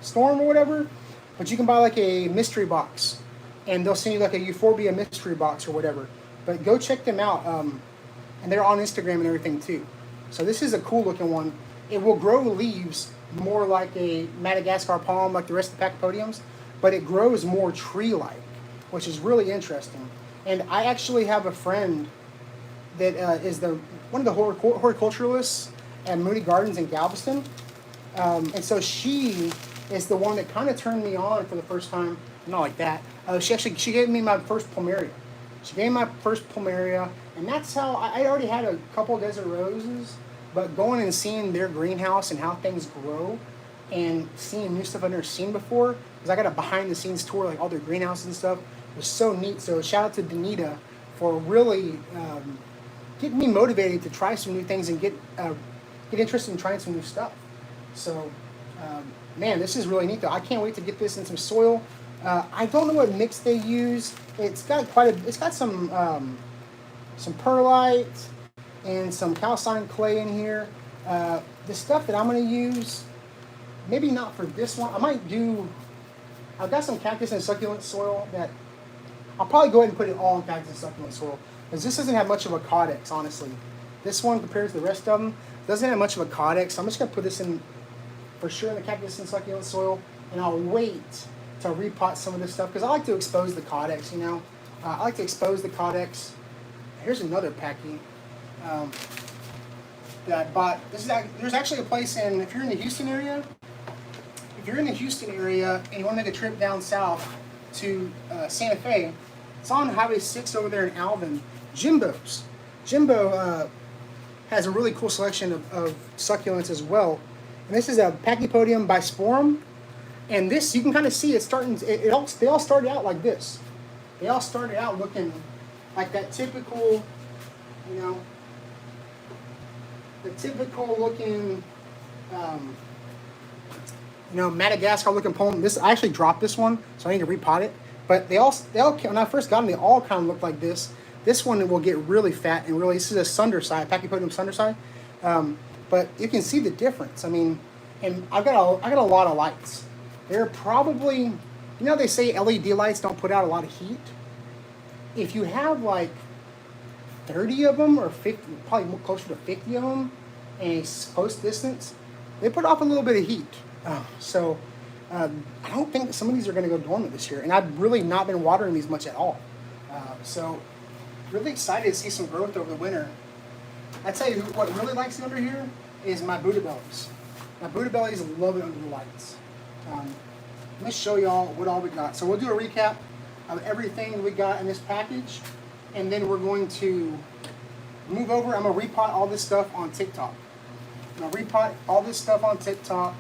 storm or whatever. But you can buy like a mystery box, and they'll send you like a Euphorbia mystery box or whatever. But go check them out, and they're on Instagram and everything too. So this is a cool looking one. It will grow leaves more like a Madagascar palm, like the rest of the Pachypodiums, but it grows more tree-like, which is really interesting. And I actually have a friend that is one of the horticulturalists at Moody Gardens in Galveston, and so she is the one that kind of turned me on for the first time. Not like that. She gave me my first plumeria. And that's how I already had a couple desert roses, but going and seeing their greenhouse and how things grow, and seeing new stuff I've never seen before, because I got a behind-the-scenes tour, like all their greenhouses and stuff. It was so neat. So shout out to Danita for really getting me motivated to try some new things and get interested in trying some new stuff. So, man, this is really neat though. I can't wait to get this in some soil. I don't know what mix they use. It's got some perlite and some calcined clay in here. The stuff that I'm going to use, maybe not for this one. I've got some cactus and succulent soil that I'll probably go ahead and put it all in cactus and succulent soil, because this doesn't have much of a codex, honestly. This one, compared to the rest of them, doesn't have much of a codex. So I'm just going to put this in for sure in the cactus and succulent soil, and I'll wait to repot some of this stuff, because I like to expose the codex, I like to expose the codex. Here's another packy that I bought. There's actually a place if you're in the Houston area, and you want to make a trip down south to Santa Fe, it's on Highway 6 over there in Alvin. Jimbo's. Jimbo has a really cool selection of succulents as well. And this is a Pachypodium bisporum. And this, you can kind of see it's starting. They all started out like this. They all started out looking like that typical, you know, the typical looking, um, Madagascar looking poem. This I actually dropped this one, so I need to repot it. But they all when I first got them, they all kind of looked like this. This one will get really fat and really. This is a Sunderside, Pachypodium Sunderside. But you can see the difference. I mean, and I got a lot of lights. They're probably, they say LED lights don't put out a lot of heat. If you have like 30 of them or 50, probably closer to 50 of them, and a close distance, they put off a little bit of heat. So I don't think some of these are going to go dormant this year, and I've really not been watering these much at all. So really excited to see some growth over the winter. I tell you what really likes it under here is my Buddha bellies. My Buddha bellies love it under the lights. Let me show y'all what all we got. So we'll do a recap of everything we got in this package, and then we're going to move over. I'm going to repot all this stuff on TikTok. I'm going to repot all this stuff on TikTok.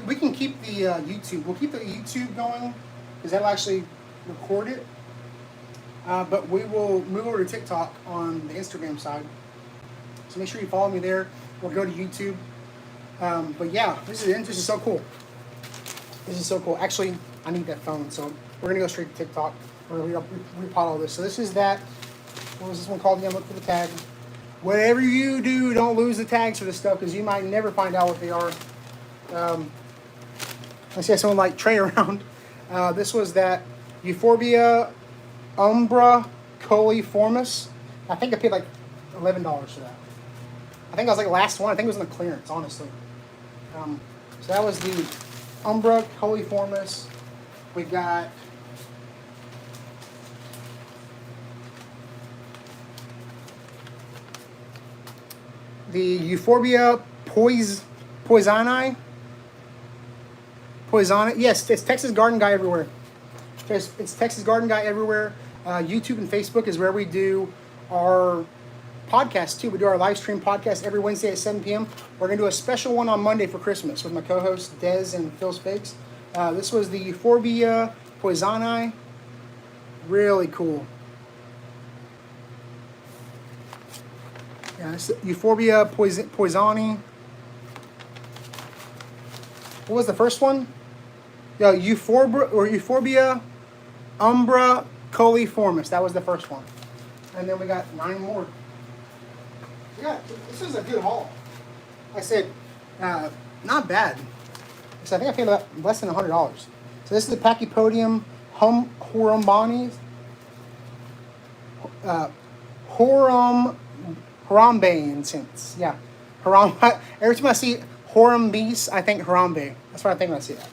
We can keep the YouTube. We'll keep the YouTube going because that'll actually record it. But we will move over to TikTok on the Instagram side. So make sure you follow me there or go to YouTube. But yeah, this is so cool. This is so cool. Actually, I need that phone, so we're gonna go straight to TikTok. We're gonna repot all this. So this is that. What was this one called again? Look for the tag. Whatever you do, don't lose the tags for this stuff because you might never find out what they are. I see someone like Trey around. This was that Euphorbia Umbra Coliformis. I think I paid like $11 for that. I think I was like the last one. I think it was in the clearance, honestly. So that was the Umbra Coliformis. We got the Euphorbia Poisoni. Yes, it's Texas Garden Guy everywhere. It's Texas Garden Guy everywhere. YouTube and Facebook is where we do our podcast too. We do our live stream podcast every Wednesday at 7 p.m. We're going to do a special one on Monday for Christmas with my co-hosts Dez and Phil's Fakes. This was the Euphorbia Poisoni. Really cool. Yeah, it's Euphorbia Poisoni. What was the first one? Yeah, Euphorbia Umbra Coliformis. That was the first one. And then we got 9 more. Yeah, this is a good haul. Like I said, not bad. So I think I paid about less than $100. So this is the Pachypodium Harambeans. Harambeans. Yeah. Every time I see Harambees, I think Harambe. That's what I think when I see that.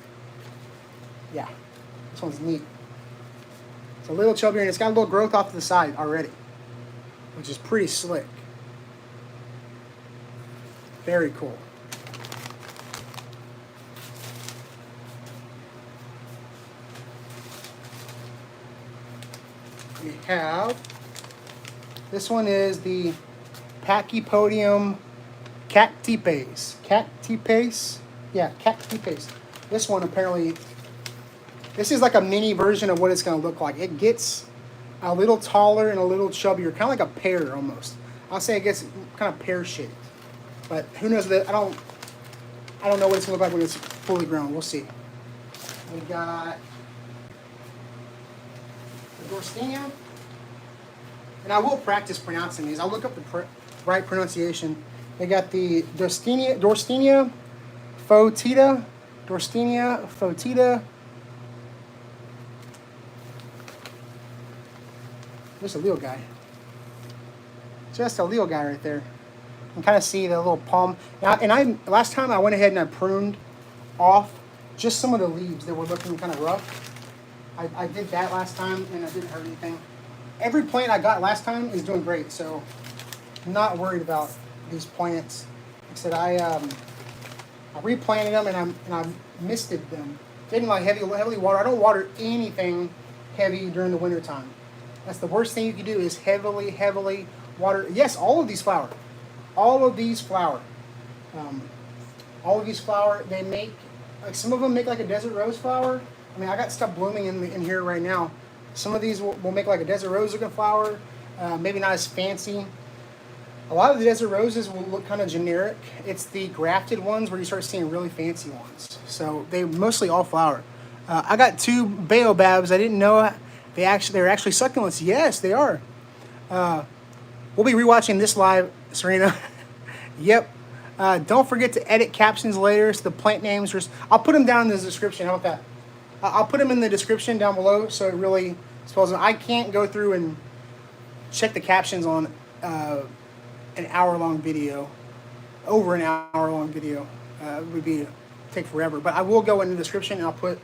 Yeah. This one's neat. It's a little chubbier and it's got a little growth off to the side already, which is pretty slick. Very cool. We have, this one is the Pachypodium cactipes. Cactipes? Yeah, cactipes. This one apparently, this is like a mini version of what it's going to look like. It gets a little taller and a little chubbier, kind of like a pear almost. I'll say it gets kind of pear-shaped. But who knows? I don't know what it's going to look like when it's fully grown. We'll see. We got the Dorstinia. And I will practice pronouncing these. I'll look up the right pronunciation. They got the Dorstinia fotida. Dorstinia fotida. There's a Leo guy. Just a Leo guy right there. You can kind of see the little palm. Last time I went ahead and I pruned off just some of the leaves that were looking kind of rough. I did that last time and it didn't hurt anything. Every plant I got last time is doing great, so I'm not worried about these plants. Like I said, I replanted them and I misted them. Didn't like heavily water. I don't water anything heavy during the winter time. That's the worst thing you can do is heavily water. Yes, all of these flower. All of these flower. all of these flower, they make, like some of them make like a desert rose flower. I mean, I got stuff blooming in here right now. Some of these will make like a desert rose looking flower, maybe not as fancy. A lot of the desert roses will look kind of generic. It's the grafted ones where you start seeing really fancy ones. So they mostly all flower. I got 2 baobabs. I didn't know they're actually succulents. Yes, they are. We'll be rewatching this live, Serena. Yep. Don't forget to edit captions later. So the plant names, I'll put them down in the description. How about that? I'll put them in the description down below so it really spells them. I can't go through and check the captions on an hour-long video, over an hour-long video. It would take forever. But I will go in the description and I'll put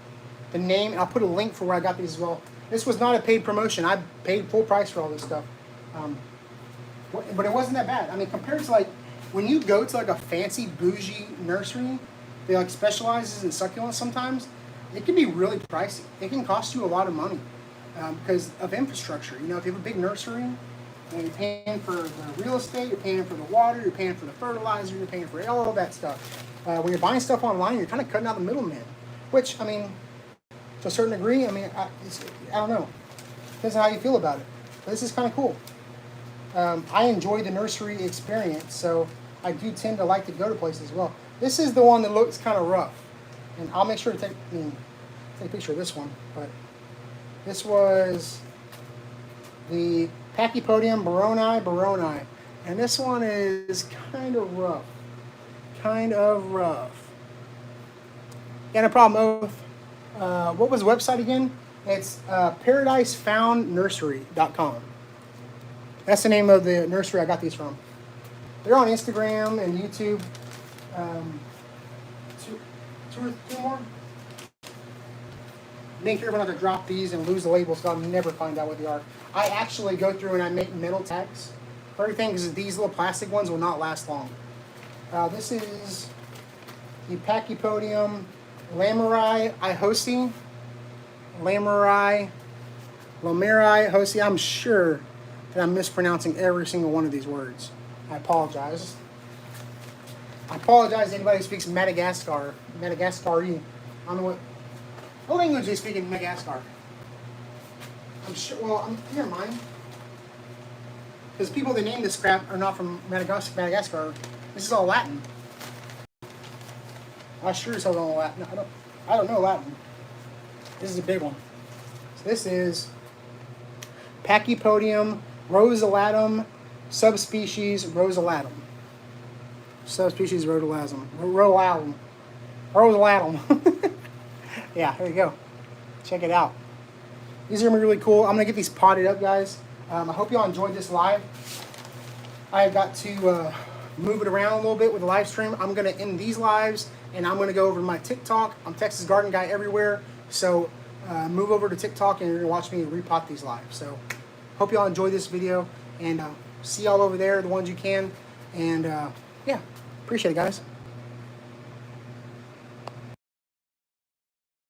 the name and I'll put a link for where I got these as well. This was not a paid promotion. I paid full price for all this stuff. But it wasn't that bad. I mean, compared to like, when you go to like a fancy bougie nursery that like specializes in succulents sometimes, it can be really pricey. It can cost you a lot of money because of infrastructure. You know, if you have a big nursery, and you're paying for the real estate, you're paying for the water, you're paying for the fertilizer, you're paying for all of that stuff. When you're buying stuff online, you're kind of cutting out the middleman. Which, I mean, to a certain degree, I mean, I don't know. Depends on how you feel about it. But this is kind of cool. I enjoy the nursery experience, so I do tend to like to go to places as well. This is the one that looks kind of rough. And I'll make sure to take a picture of this one. But this was the Pachypodium baroni. And this one is kind of rough. Kind of rough. Yeah, no problem, Oath. What was the website again? It's paradisefoundnursery.com. That's the name of the nursery I got these from. They're on Instagram and YouTube. Two more. Being careful not to drop these and lose the labels, so I'll never find out what they are. I actually go through and I make metal tags for everything because these little plastic ones will not last long. This is the Pachypodium lameri hosi. Lameri hosi. I'm sure that I'm mispronouncing every single one of these words. I apologize. I apologize to anybody who speaks Madagascar. Madagascari. I don't know what language they speak in Madagascar. I'm sure, well, never mind. Because people that name this crap are not from Madagascar. This is all Latin. I sure as hell don't know Latin. I don't know Latin. This is a big one. So this is Pachypodium rosalatum, subspecies rosalatum. Subspecies rosalatum. Yeah, here you go. Check it out. These are going to be really cool. I'm going to get these potted up, guys. I hope y'all enjoyed this live. I got to move it around a little bit with the live stream. I'm going to end these lives, and I'm going to go over to my TikTok. I'm Texas Garden Guy everywhere. So move over to TikTok, and you're going to watch me repot these lives. So hope y'all enjoyed this video, and see y'all over there, the ones you can. And yeah, appreciate it, guys.